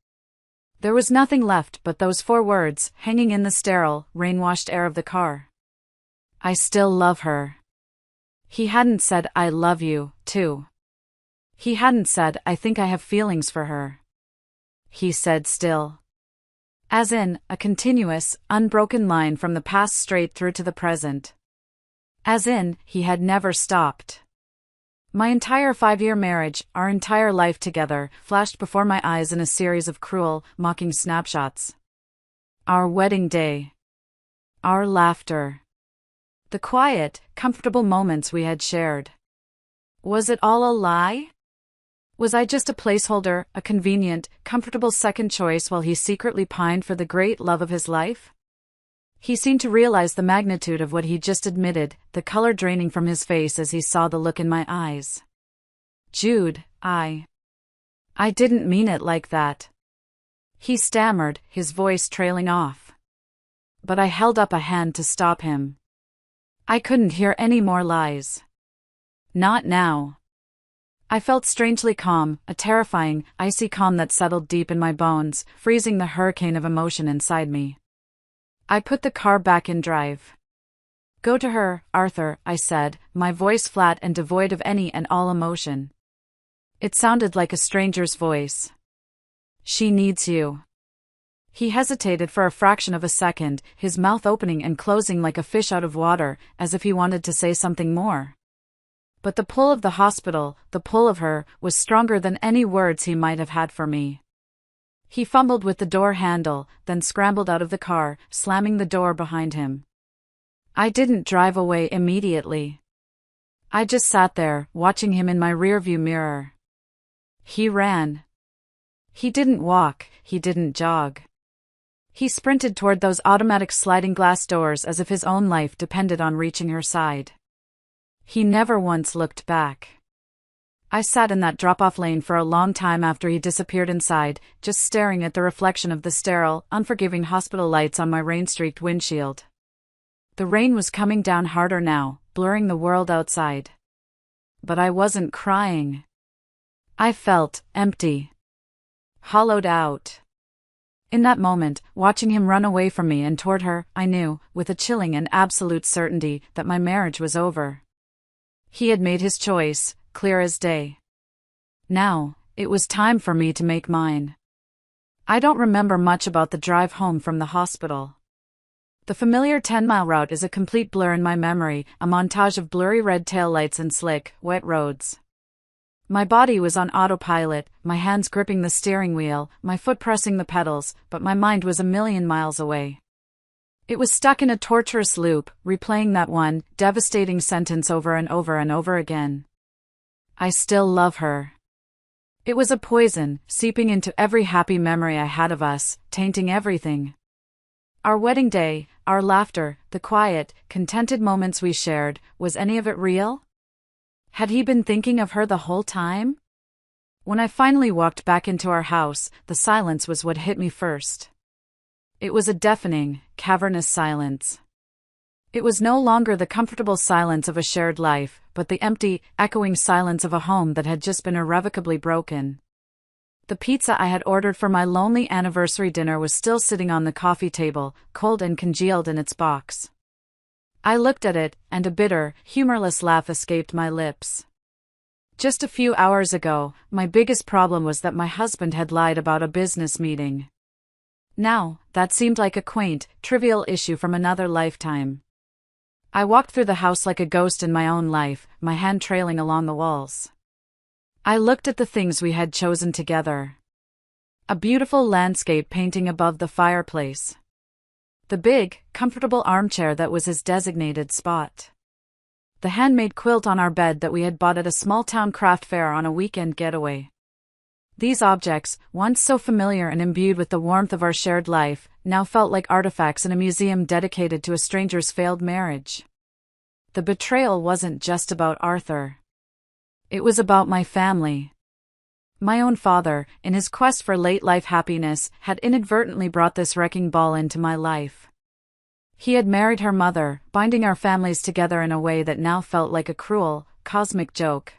There was nothing left but those 4 words, hanging in the sterile, rain-washed air of the car. I still love her. He hadn't said, "I love you, too." He hadn't said, "I think I have feelings for her." He said still. As in, a continuous, unbroken line from the past straight through to the present. As in, he had never stopped. My entire 5-year marriage, our entire life together, flashed before my eyes in a series of cruel, mocking snapshots. Our wedding day. Our laughter. The quiet, comfortable moments we had shared. Was it all a lie? Was I just a placeholder, a convenient, comfortable second choice while he secretly pined for the great love of his life? He seemed to realize the magnitude of what he just admitted, the color draining from his face as he saw the look in my eyes. Jude, I didn't mean it like that. He stammered, his voice trailing off. But I held up a hand to stop him. I couldn't hear any more lies. Not now. I felt strangely calm, a terrifying, icy calm that settled deep in my bones, freezing the hurricane of emotion inside me. I put the car back in drive. Go to her, Arthur, I said, my voice flat and devoid of any and all emotion. It sounded like a stranger's voice. She needs you. He hesitated for a fraction of a second, his mouth opening and closing like a fish out of water, as if he wanted to say something more. But the pull of the hospital, the pull of her, was stronger than any words he might have had for me. He fumbled with the door handle, then scrambled out of the car, slamming the door behind him. I didn't drive away immediately. I just sat there, watching him in my rearview mirror. He ran. He didn't walk, he didn't jog. He sprinted toward those automatic sliding glass doors as if his own life depended on reaching her side. He never once looked back. I sat in that drop-off lane for a long time after he disappeared inside, just staring at the reflection of the sterile, unforgiving hospital lights on my rain-streaked windshield. The rain was coming down harder now, blurring the world outside. But I wasn't crying. I felt empty. Hollowed out. In that moment, watching him run away from me and toward her, I knew, with a chilling and absolute certainty, that my marriage was over. He had made his choice, clear as day. Now, it was time for me to make mine. I don't remember much about the drive home from the hospital. The familiar 10-mile route is a complete blur in my memory, a montage of blurry red taillights and slick, wet roads. My body was on autopilot, my hands gripping the steering wheel, my foot pressing the pedals, but my mind was a million miles away. It was stuck in a torturous loop, replaying that one devastating sentence over and over and over again. I still love her. It was a poison, seeping into every happy memory I had of us, tainting everything. Our wedding day, our laughter, the quiet, contented moments we shared, was any of it real? Had he been thinking of her the whole time? When I finally walked back into our house, the silence was what hit me first. It was a deafening, cavernous silence. It was no longer the comfortable silence of a shared life, but the empty, echoing silence of a home that had just been irrevocably broken. The pizza I had ordered for my lonely anniversary dinner was still sitting on the coffee table, cold and congealed in its box. I looked at it, and a bitter, humorless laugh escaped my lips. Just a few hours ago, my biggest problem was that my husband had lied about a business meeting. Now, that seemed like a quaint, trivial issue from another lifetime. I walked through the house like a ghost in my own life, my hand trailing along the walls. I looked at the things we had chosen together. A beautiful landscape painting above the fireplace. The big, comfortable armchair that was his designated spot. The handmade quilt on our bed that we had bought at a small-town craft fair on a weekend getaway. These objects, once so familiar and imbued with the warmth of our shared life, now felt like artifacts in a museum dedicated to a stranger's failed marriage. The betrayal wasn't just about Arthur. It was about my family. My own father, in his quest for late-life happiness, had inadvertently brought this wrecking ball into my life. He had married her mother, binding our families together in a way that now felt like a cruel, cosmic joke.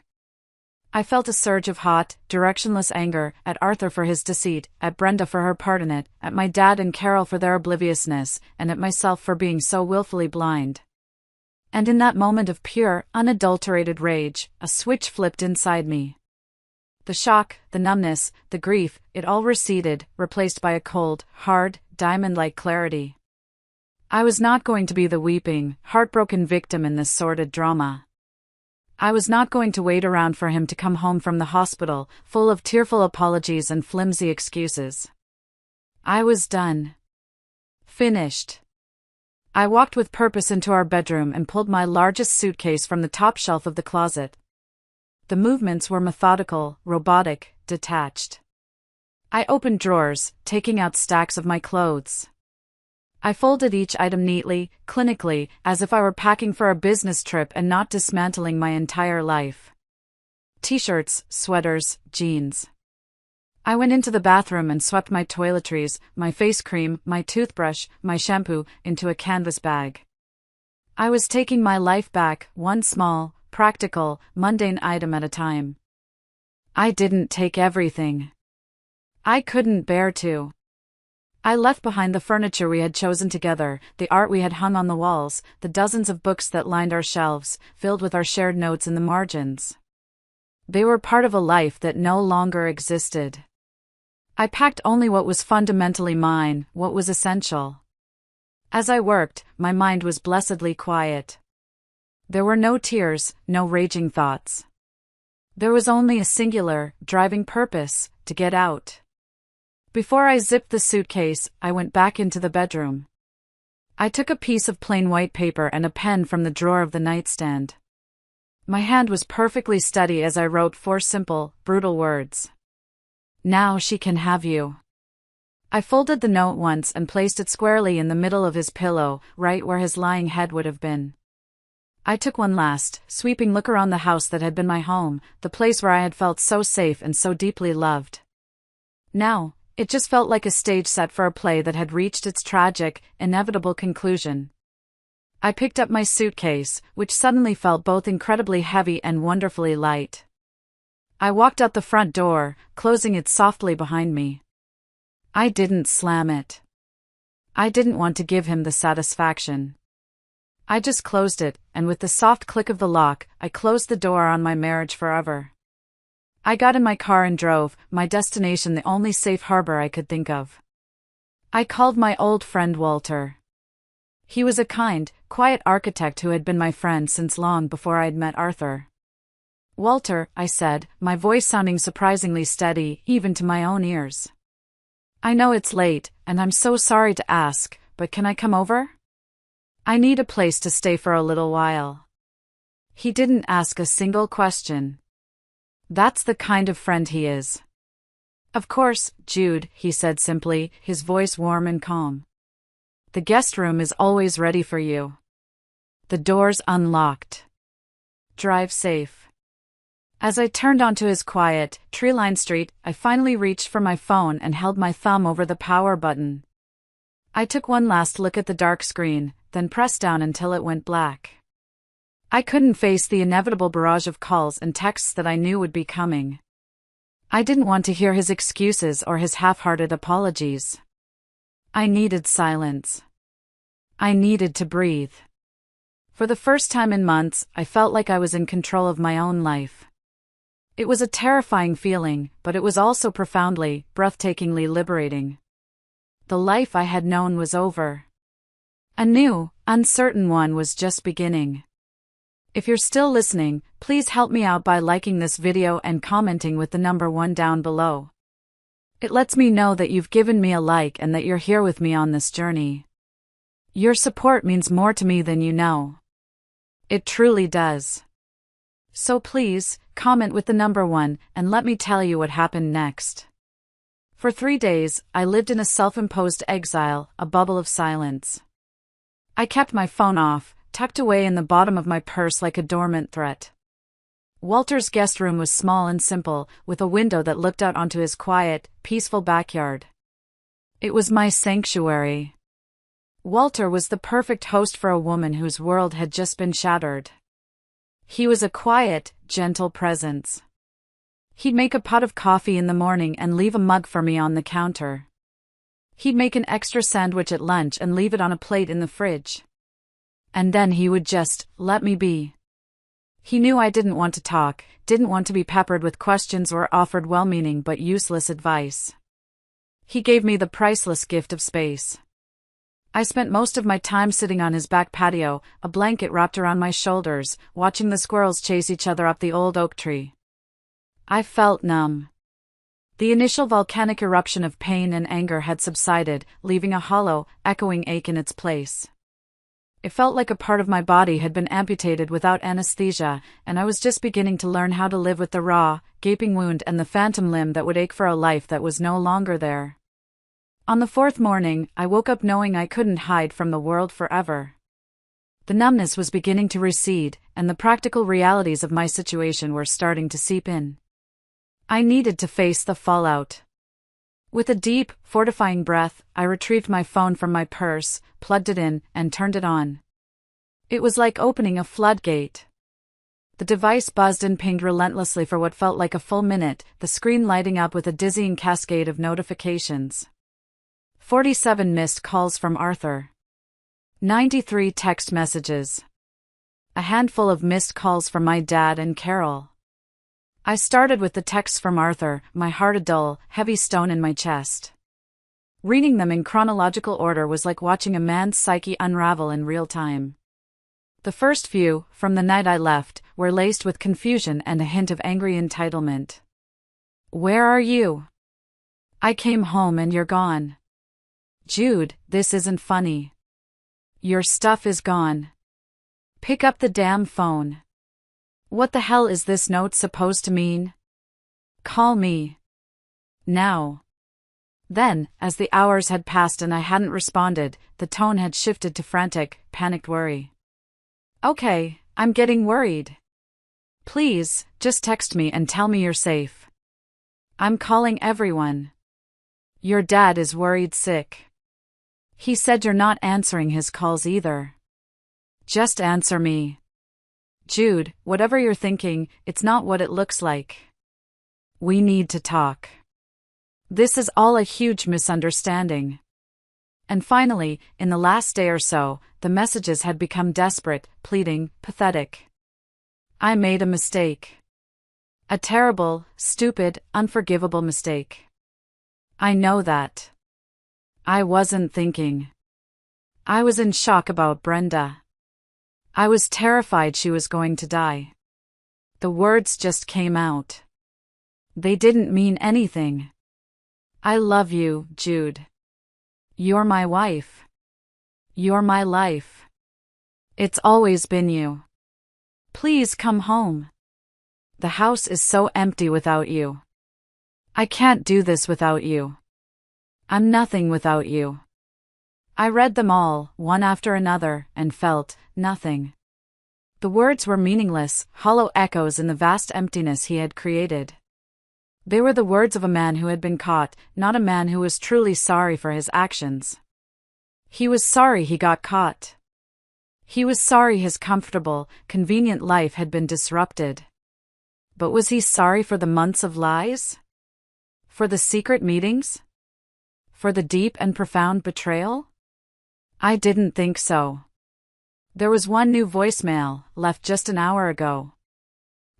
I felt a surge of hot, directionless anger, at Arthur for his deceit, at Brenda for her part in it, at my dad and Carol for their obliviousness, and at myself for being so willfully blind. And in that moment of pure, unadulterated rage, a switch flipped inside me. The shock, the numbness, the grief, it all receded, replaced by a cold, hard, diamond-like clarity. I was not going to be the weeping, heartbroken victim in this sordid drama. I was not going to wait around for him to come home from the hospital, full of tearful apologies and flimsy excuses. I was done. Finished. I walked with purpose into our bedroom and pulled my largest suitcase from the top shelf of the closet. The movements were methodical, robotic, detached. I opened drawers, taking out stacks of my clothes. I folded each item neatly, clinically, as if I were packing for a business trip and not dismantling my entire life. T-shirts, sweaters, jeans. I went into the bathroom and swept my toiletries, my face cream, my toothbrush, my shampoo, into a canvas bag. I was taking my life back, one small, practical, mundane item at a time. I didn't take everything. I couldn't bear to. I left behind the furniture we had chosen together, the art we had hung on the walls, the dozens of books that lined our shelves, filled with our shared notes in the margins. They were part of a life that no longer existed. I packed only what was fundamentally mine, what was essential. As I worked, my mind was blessedly quiet. There were no tears, no raging thoughts. There was only a singular, driving purpose, to get out. Before I zipped the suitcase, I went back into the bedroom. I took a piece of plain white paper and a pen from the drawer of the nightstand. My hand was perfectly steady as I wrote 4 simple, brutal words. Now she can have you. I folded the note once and placed it squarely in the middle of his pillow, right where his lying head would have been. I took one last, sweeping look around the house that had been my home, the place where I had felt so safe and so deeply loved. Now, it just felt like a stage set for a play that had reached its tragic, inevitable conclusion. I picked up my suitcase, which suddenly felt both incredibly heavy and wonderfully light. I walked out the front door, closing it softly behind me. I didn't slam it. I didn't want to give him the satisfaction. I just closed it, and with the soft click of the lock, I closed the door on my marriage forever. I got in my car and drove, my destination the only safe harbor I could think of. I called my old friend Walter. He was a kind, quiet architect who had been my friend since long before I had met Arthur. Walter, I said, my voice sounding surprisingly steady, even to my own ears. I know it's late, and I'm so sorry to ask, but can I come over? I need a place to stay for a little while. He didn't ask a single question. That's the kind of friend he is. Of course, Jude, he said simply, his voice warm and calm. The guest room is always ready for you. The door's unlocked. Drive safe. As I turned onto his quiet, tree-lined street, I finally reached for my phone and held my thumb over the power button. I took one last look at the dark screen, then pressed down until it went black. I couldn't face the inevitable barrage of calls and texts that I knew would be coming. I didn't want to hear his excuses or his half-hearted apologies. I needed silence. I needed to breathe. For the first time in months, I felt like I was in control of my own life. It was a terrifying feeling, but it was also profoundly, breathtakingly liberating. The life I had known was over. A new, uncertain one was just beginning. If you're still listening, please help me out by liking this video and commenting with the number 1 down below. It lets me know that you've given me a like and that you're here with me on this journey. Your support means more to me than you know. It truly does. So please, comment with the number 1 and let me tell you what happened next. For 3 days, I lived in a self-imposed exile, a bubble of silence. I kept my phone off, tucked away in the bottom of my purse like a dormant threat. Walter's guest room was small and simple, with a window that looked out onto his quiet, peaceful backyard. It was my sanctuary. Walter was the perfect host for a woman whose world had just been shattered. He was a quiet, gentle presence. He'd make a pot of coffee in the morning and leave a mug for me on the counter. He'd make an extra sandwich at lunch and leave it on a plate in the fridge. And then he would just let me be. He knew I didn't want to talk, didn't want to be peppered with questions or offered well-meaning but useless advice. He gave me the priceless gift of space. I spent most of my time sitting on his back patio, a blanket wrapped around my shoulders, watching the squirrels chase each other up the old oak tree. I felt numb. The initial volcanic eruption of pain and anger had subsided, leaving a hollow, echoing ache in its place. It felt like a part of my body had been amputated without anesthesia, and I was just beginning to learn how to live with the raw, gaping wound and the phantom limb that would ache for a life that was no longer there. On the fourth morning, I woke up knowing I couldn't hide from the world forever. The numbness was beginning to recede, and the practical realities of my situation were starting to seep in. I needed to face the fallout. With a deep, fortifying breath, I retrieved my phone from my purse, plugged it in, and turned it on. It was like opening a floodgate. The device buzzed and pinged relentlessly for what felt like a full minute, the screen lighting up with a dizzying cascade of notifications. 47 missed calls from Arthur. 93 text messages. A handful of missed calls from my dad and Carol. I started with the texts from Arthur, my heart a dull, heavy stone in my chest. Reading them in chronological order was like watching a man's psyche unravel in real time. The first few, from the night I left, were laced with confusion and a hint of angry entitlement. Where are you? I came home and you're gone. Jude, this isn't funny. Your stuff is gone. Pick up the damn phone. What the hell is this note supposed to mean? Call me. Now. Then, as the hours had passed and I hadn't responded, the tone had shifted to frantic, panicked worry. Okay, I'm getting worried. Please, just text me and tell me you're safe. I'm calling everyone. Your dad is worried sick. He said you're not answering his calls either. Just answer me. Jude, whatever you're thinking, it's not what it looks like. We need to talk. This is all a huge misunderstanding. And finally, in the last day or so, the messages had become desperate, pleading, pathetic. I made a mistake. A terrible, stupid, unforgivable mistake. I know that. I wasn't thinking. I was in shock about Brenda. I was terrified she was going to die. The words just came out. They didn't mean anything. I love you, Jude. You're my wife. You're my life. It's always been you. Please come home. The house is so empty without you. I can't do this without you. I'm nothing without you. I read them all, one after another, and felt nothing. The words were meaningless, hollow echoes in the vast emptiness he had created. They were the words of a man who had been caught, not a man who was truly sorry for his actions. He was sorry he got caught. He was sorry his comfortable, convenient life had been disrupted. But was he sorry for the months of lies? For the secret meetings? For the deep and profound betrayal? I didn't think so. There was one new voicemail, left just an hour ago.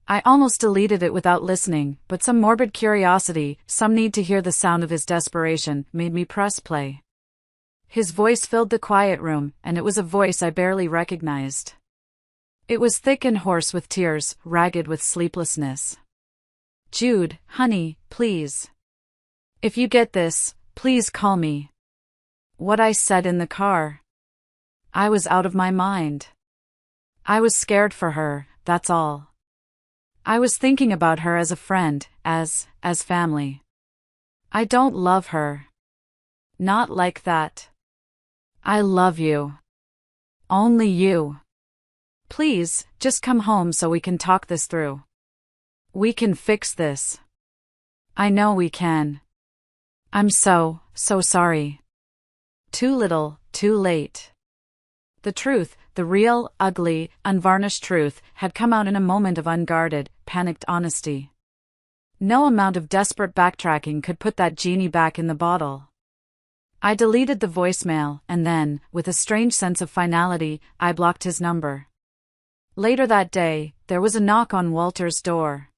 I almost deleted it without listening, but some morbid curiosity, some need to hear the sound of his desperation, made me press play. His voice filled the quiet room, and it was a voice I barely recognized. It was thick and hoarse with tears, ragged with sleeplessness. Jude, honey, please. If you get this, please call me. What I said in the car. I was out of my mind. I was scared for her, that's all. I was thinking about her as a friend, as family. I don't love her. Not like that. I love you. Only you. Please, just come home so we can talk this through. We can fix this. I know we can. I'm so sorry. Too little, too late. The truth, the real, ugly, unvarnished truth, had come out in a moment of unguarded, panicked honesty. No amount of desperate backtracking could put that genie back in the bottle. I deleted the voicemail, and then, with a strange sense of finality, I blocked his number. Later that day, there was a knock on Walter's door.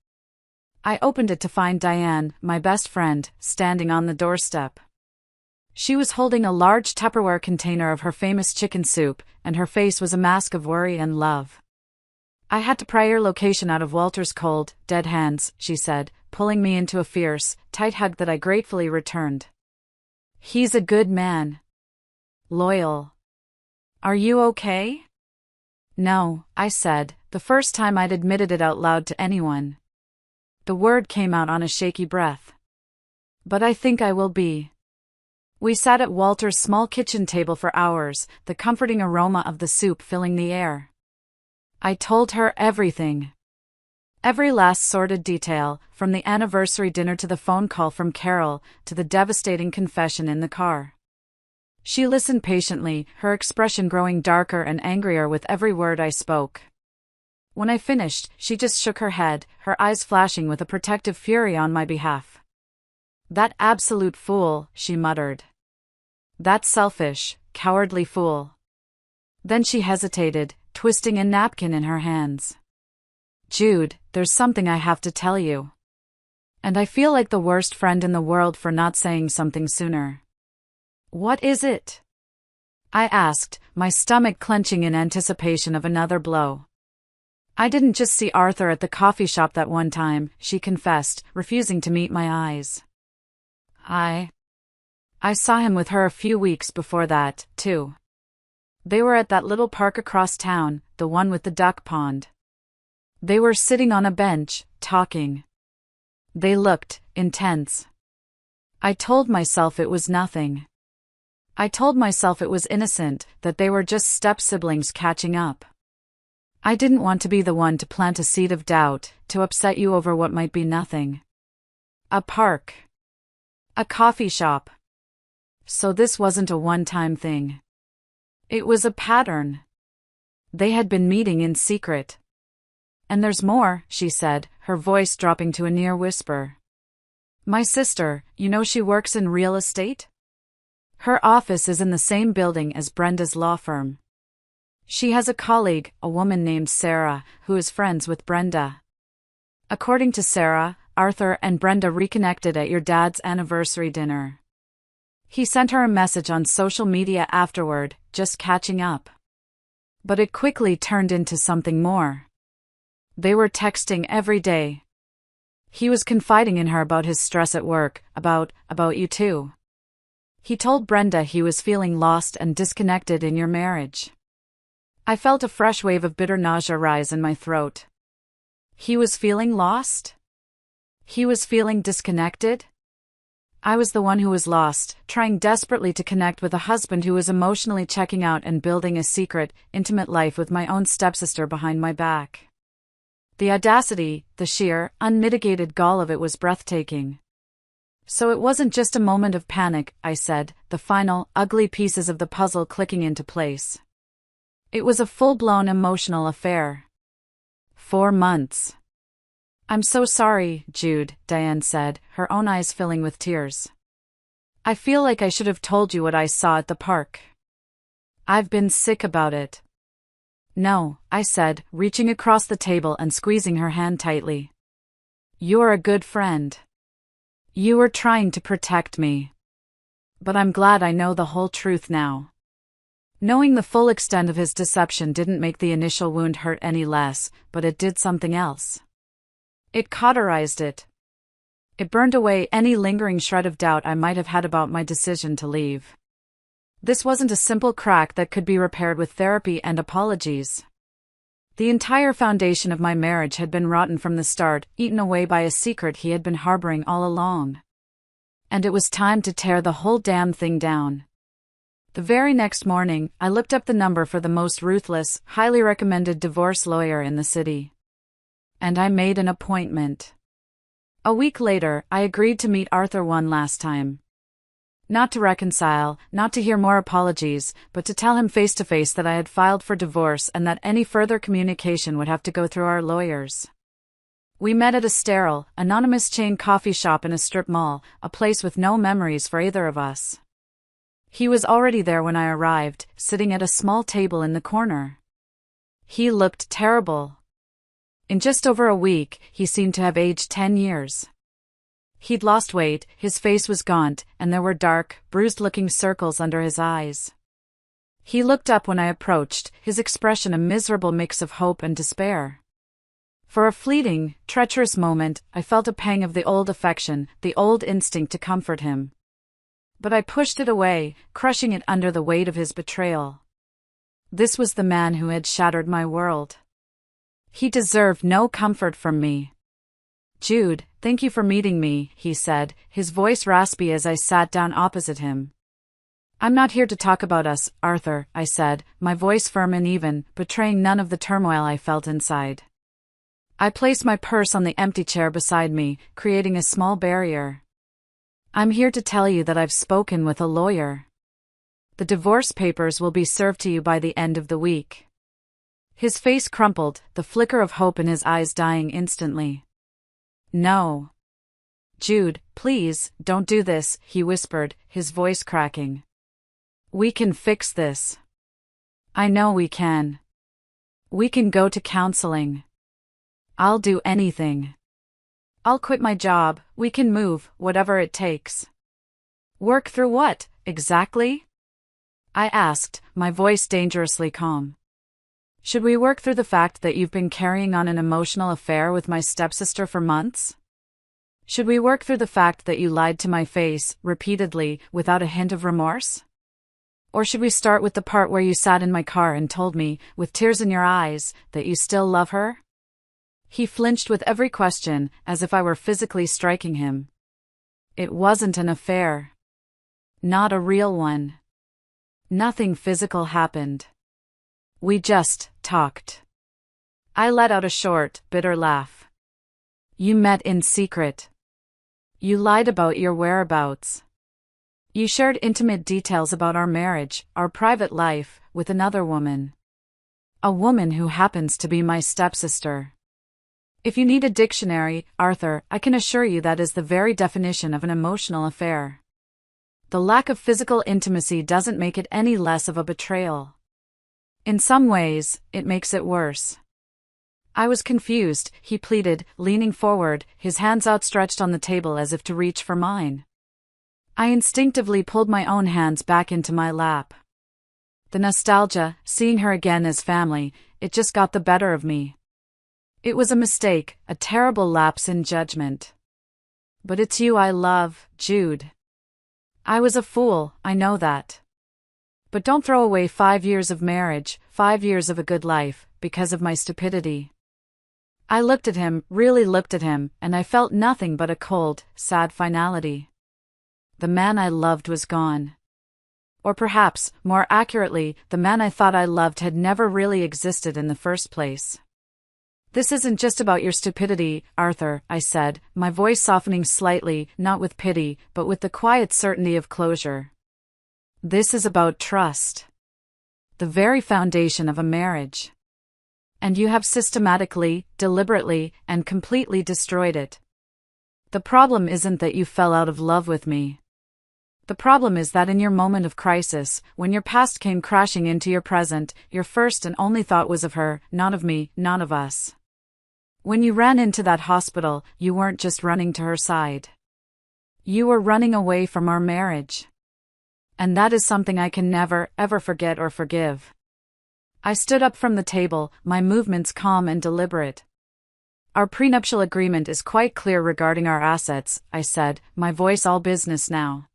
I opened it to find Diane, my best friend, standing on the doorstep. She was holding a large Tupperware container of her famous chicken soup, and her face was a mask of worry and love. I had to pry your location out of Walter's cold, dead hands, she said, pulling me into a fierce, tight hug that I gratefully returned. He's a good man. Loyal. Are you okay? No, I said, the first time I'd admitted it out loud to anyone. The word came out on a shaky breath. But I think I will be. We sat at Walter's small kitchen table for hours, the comforting aroma of the soup filling the air. I told her everything. Every last sordid detail, from the anniversary dinner to the phone call from Carol, to the devastating confession in the car. She listened patiently, her expression growing darker and angrier with every word I spoke. When I finished, she just shook her head, her eyes flashing with a protective fury on my behalf. That absolute fool, she muttered. That selfish, cowardly fool. Then she hesitated, twisting a napkin in her hands. Jude, there's something I have to tell you. And I feel like the worst friend in the world for not saying something sooner. What is it? I asked, my stomach clenching in anticipation of another blow. I didn't just see Arthur at the coffee shop that one time, she confessed, refusing to meet my eyes. I saw him with her a few weeks before that, too. They were at that little park across town, the one with the duck pond. They were sitting on a bench, talking. They looked intense. I told myself it was nothing. I told myself it was innocent, that they were just step-siblings catching up. I didn't want to be the one to plant a seed of doubt, to upset you over what might be nothing. A park. A coffee shop. So this wasn't a one-time thing. It was a pattern. They had been meeting in secret. And there's more, she said, her voice dropping to a near whisper. My sister, you know she works in real estate? Her office is in the same building as Brenda's law firm. She has a colleague, a woman named Sarah, who is friends with Brenda. According to Sarah, Arthur and Brenda reconnected at your dad's anniversary dinner. He sent her a message on social media afterward, just catching up. But it quickly turned into something more. They were texting every day. He was confiding in her about his stress at work, about you too. He told Brenda he was feeling lost and disconnected in your marriage. I felt a fresh wave of bitter nausea rise in my throat. He was feeling lost? He was feeling disconnected? I was the one who was lost, trying desperately to connect with a husband who was emotionally checking out and building a secret, intimate life with my own stepsister behind my back. The audacity, the sheer, unmitigated gall of it was breathtaking. So it wasn't just a moment of panic, I said, the final, ugly pieces of the puzzle clicking into place. It was a full-blown emotional affair. 4 months. I'm so sorry, Jude, Diane said, her own eyes filling with tears. I feel like I should have told you what I saw at the park. I've been sick about it. No, I said, reaching across the table and squeezing her hand tightly. You're a good friend. You were trying to protect me. But I'm glad I know the whole truth now. Knowing the full extent of his deception didn't make the initial wound hurt any less, but it did something else. It cauterized it. It burned away any lingering shred of doubt I might have had about my decision to leave. This wasn't a simple crack that could be repaired with therapy and apologies. The entire foundation of my marriage had been rotten from the start, eaten away by a secret he had been harboring all along. And it was time to tear the whole damn thing down. The very next morning, I looked up the number for the most ruthless, highly recommended divorce lawyer in the city. And I made an appointment. A week later, I agreed to meet Arthur one last time. Not to reconcile, not to hear more apologies, but to tell him face to face that I had filed for divorce and that any further communication would have to go through our lawyers. We met at a sterile, anonymous chain coffee shop in a strip mall, a place with no memories for either of us. He was already there when I arrived, sitting at a small table in the corner. He looked terrible. In just over a week, he seemed to have aged 10 years. He'd lost weight, his face was gaunt, and there were dark, bruised-looking circles under his eyes. He looked up when I approached, his expression a miserable mix of hope and despair. For a fleeting, treacherous moment, I felt a pang of the old affection, the old instinct to comfort him. But I pushed it away, crushing it under the weight of his betrayal. This was the man who had shattered my world. He deserved no comfort from me. "Jude, thank you for meeting me," he said, his voice raspy as I sat down opposite him. "I'm not here to talk about us, Arthur," I said, my voice firm and even, betraying none of the turmoil I felt inside. I placed my purse on the empty chair beside me, creating a small barrier. "I'm here to tell you that I've spoken with a lawyer. The divorce papers will be served to you by the end of the week." His face crumpled, the flicker of hope in his eyes dying instantly. "No. Jude, please, don't do this," he whispered, his voice cracking. "We can fix this. I know we can. We can go to counseling. I'll do anything. I'll quit my job, we can move, whatever it takes." "Work through what, exactly?" I asked, my voice dangerously calm. "Should we work through the fact that you've been carrying on an emotional affair with my stepsister for months? Should we work through the fact that you lied to my face, repeatedly, without a hint of remorse? Or should we start with the part where you sat in my car and told me, with tears in your eyes, that you still love her?" He flinched with every question, as if I were physically striking him. "It wasn't an affair. Not a real one. Nothing physical happened. We just talked." I let out a short, bitter laugh. "You met in secret. You lied about your whereabouts. You shared intimate details about our marriage, our private life, with another woman. A woman who happens to be my stepsister. If you need a dictionary, Arthur, I can assure you that is the very definition of an emotional affair. The lack of physical intimacy doesn't make it any less of a betrayal. In some ways, it makes it worse." I was confused, he pleaded, leaning forward, his hands outstretched on the table as if to reach for mine. I instinctively pulled my own hands back into my lap. The nostalgia, seeing her again as family, it just got the better of me. It was a mistake, a terrible lapse in judgment. "But it's you I love, Jude. I was a fool, I know that. But don't throw away 5 years of marriage, 5 years of a good life, because of my stupidity." I looked at him, really looked at him, and I felt nothing but a cold, sad finality. The man I loved was gone. Or perhaps, more accurately, the man I thought I loved had never really existed in the first place. "This isn't just about your stupidity, Arthur," I said, my voice softening slightly, not with pity, but with the quiet certainty of closure. "This is about trust. The very foundation of a marriage. And you have systematically, deliberately, and completely destroyed it. The problem isn't that you fell out of love with me. The problem is that in your moment of crisis, when your past came crashing into your present, your first and only thought was of her, not of me, not of us. When you ran into that hospital, you weren't just running to her side. You were running away from our marriage. And that is something I can never, ever forget or forgive." I stood up from the table, my movements calm and deliberate. "Our prenuptial agreement is quite clear regarding our assets," I said, my voice all business now.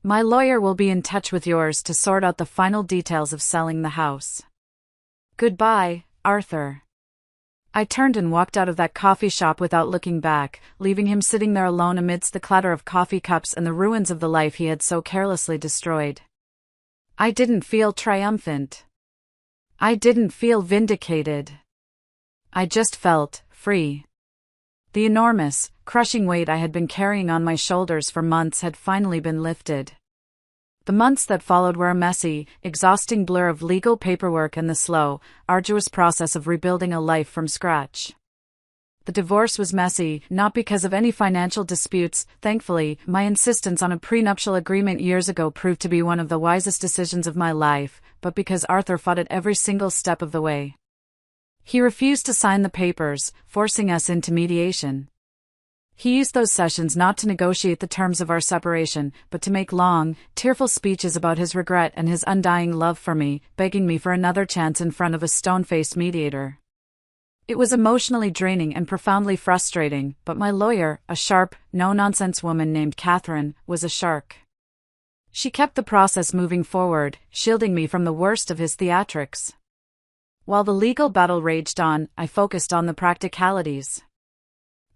"My lawyer will be in touch with yours to sort out the final details of selling the house. Goodbye, Arthur." I turned and walked out of that coffee shop without looking back, leaving him sitting there alone amidst the clatter of coffee cups and the ruins of the life he had so carelessly destroyed. I didn't feel triumphant. I didn't feel vindicated. I just felt free. The enormous, crushing weight I had been carrying on my shoulders for months had finally been lifted. The months that followed were a messy, exhausting blur of legal paperwork and the slow, arduous process of rebuilding a life from scratch. The divorce was messy, not because of any financial disputes. Thankfully, my insistence on a prenuptial agreement years ago proved to be one of the wisest decisions of my life, but because Arthur fought it every single step of the way. He refused to sign the papers, forcing us into mediation. He used those sessions not to negotiate the terms of our separation, but to make long, tearful speeches about his regret and his undying love for me, begging me for another chance in front of a stone-faced mediator. It was emotionally draining and profoundly frustrating, but my lawyer, a sharp, no-nonsense woman named Catherine, was a shark. She kept the process moving forward, shielding me from the worst of his theatrics. While the legal battle raged on, I focused on the practicalities.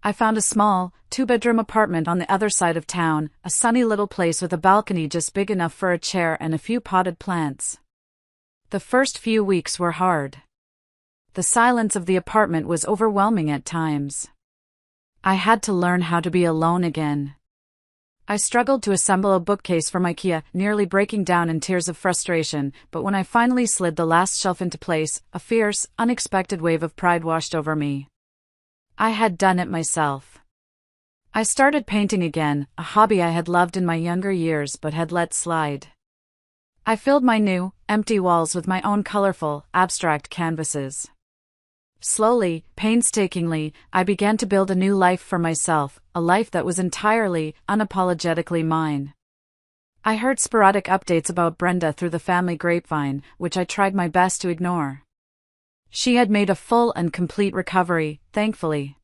I found a small, two-bedroom apartment on the other side of town, a sunny little place with a balcony just big enough for a chair and a few potted plants. The first few weeks were hard. The silence of the apartment was overwhelming at times. I had to learn how to be alone again. I struggled to assemble a bookcase from IKEA, nearly breaking down in tears of frustration, but when I finally slid the last shelf into place, a fierce, unexpected wave of pride washed over me. I had done it myself. I started painting again, a hobby I had loved in my younger years but had let slide. I filled my new, empty walls with my own colorful, abstract canvases. Slowly, painstakingly, I began to build a new life for myself, a life that was entirely, unapologetically mine. I heard sporadic updates about Brenda through the family grapevine, which I tried my best to ignore. She had made a full and complete recovery, thankfully.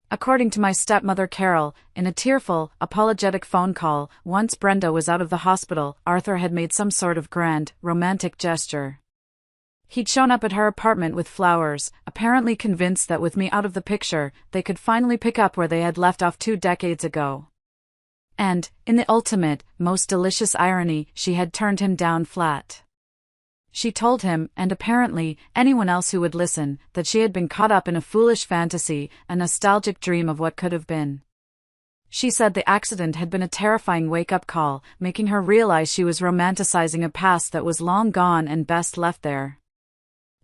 According to my stepmother Carol, in a tearful, apologetic phone call, once Brenda was out of the hospital, Arthur had made some sort of grand, romantic gesture. He'd shown up at her apartment with flowers, apparently convinced that with me out of the picture, they could finally pick up where they had left off 2 decades ago. And, in the ultimate, most delicious irony, she had turned him down flat. She told him, and apparently anyone else who would listen, that she had been caught up in a foolish fantasy, a nostalgic dream of what could have been. She said the accident had been a terrifying wake-up call, making her realize she was romanticizing a past that was long gone and best left there.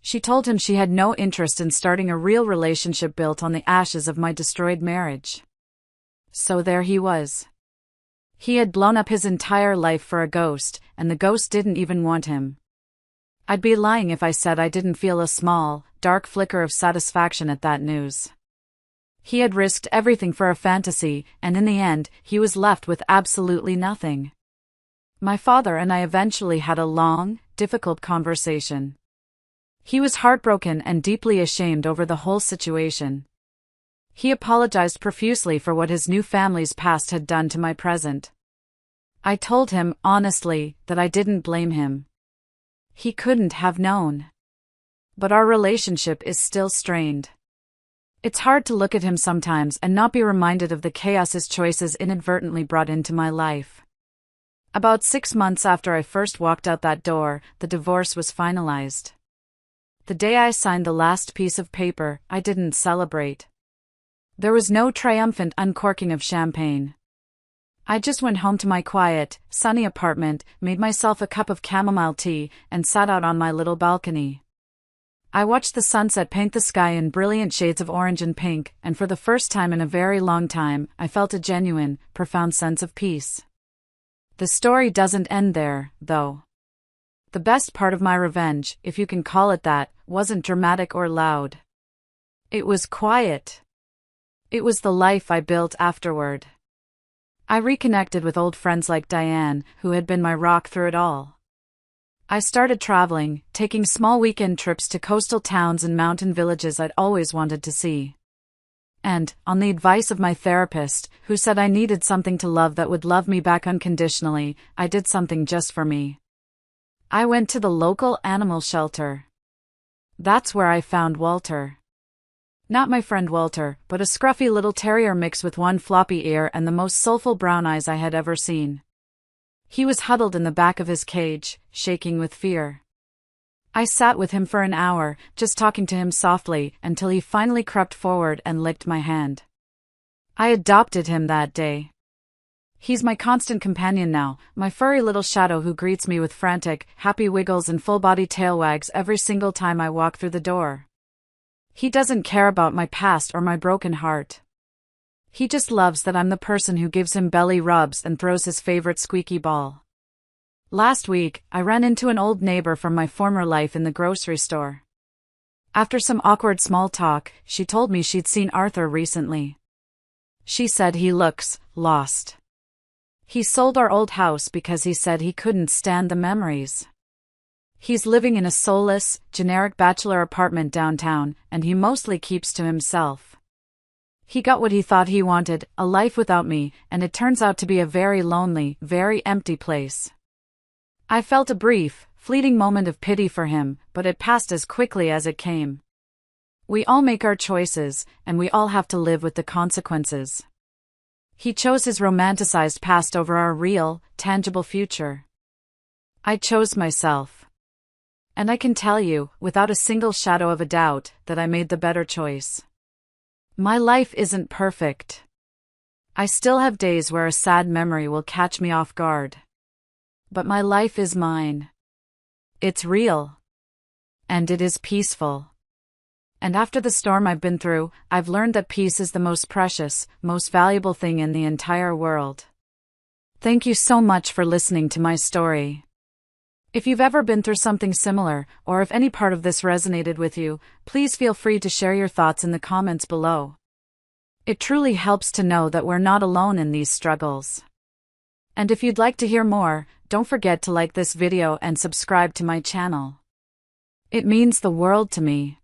She told him she had no interest in starting a real relationship built on the ashes of my destroyed marriage. So there he was. He had blown up his entire life for a ghost, and the ghost didn't even want him. I'd be lying if I said I didn't feel a small, dark flicker of satisfaction at that news. He had risked everything for a fantasy, and in the end, he was left with absolutely nothing. My father and I eventually had a long, difficult conversation. He was heartbroken and deeply ashamed over the whole situation. He apologized profusely for what his new family's past had done to my present. I told him, honestly, that I didn't blame him. He couldn't have known. But our relationship is still strained. It's hard to look at him sometimes and not be reminded of the chaos his choices inadvertently brought into my life. About 6 months after I first walked out that door, the divorce was finalized. The day I signed the last piece of paper, I didn't celebrate. There was no triumphant uncorking of champagne. I just went home to my quiet, sunny apartment, made myself a cup of chamomile tea, and sat out on my little balcony. I watched the sunset paint the sky in brilliant shades of orange and pink, and for the first time in a very long time, I felt a genuine, profound sense of peace. The story doesn't end there, though. The best part of my revenge, if you can call it that, wasn't dramatic or loud. It was quiet. It was the life I built afterward. I reconnected with old friends like Diane, who had been my rock through it all. I started traveling, taking small weekend trips to coastal towns and mountain villages I'd always wanted to see. And, on the advice of my therapist, who said I needed something to love that would love me back unconditionally, I did something just for me. I went to the local animal shelter. That's where I found Walter. Not my friend Walter, but a scruffy little terrier mix with one floppy ear and the most soulful brown eyes I had ever seen. He was huddled in the back of his cage, shaking with fear. I sat with him for an hour, just talking to him softly, until he finally crept forward and licked my hand. I adopted him that day. He's my constant companion now, my furry little shadow who greets me with frantic, happy wiggles and full-body tail wags every single time I walk through the door. He doesn't care about my past or my broken heart. He just loves that I'm the person who gives him belly rubs and throws his favorite squeaky ball. Last week, I ran into an old neighbor from my former life in the grocery store. After some awkward small talk, she told me she'd seen Arthur recently. She said he looks lost. He sold our old house because he said he couldn't stand the memories. He's living in a soulless, generic bachelor apartment downtown, and he mostly keeps to himself. He got what he thought he wanted, a life without me, and it turns out to be a very lonely, very empty place. I felt a brief, fleeting moment of pity for him, but it passed as quickly as it came. We all make our choices, and we all have to live with the consequences. He chose his romanticized past over our real, tangible future. I chose myself. And I can tell you, without a single shadow of a doubt, that I made the better choice. My life isn't perfect. I still have days where a sad memory will catch me off guard. But my life is mine. It's real. And it is peaceful. And after the storm I've been through, I've learned that peace is the most precious, most valuable thing in the entire world. Thank you so much for listening to my story. If you've ever been through something similar, or if any part of this resonated with you, please feel free to share your thoughts in the comments below. It truly helps to know that we're not alone in these struggles. And if you'd like to hear more, don't forget to like this video and subscribe to my channel. It means the world to me.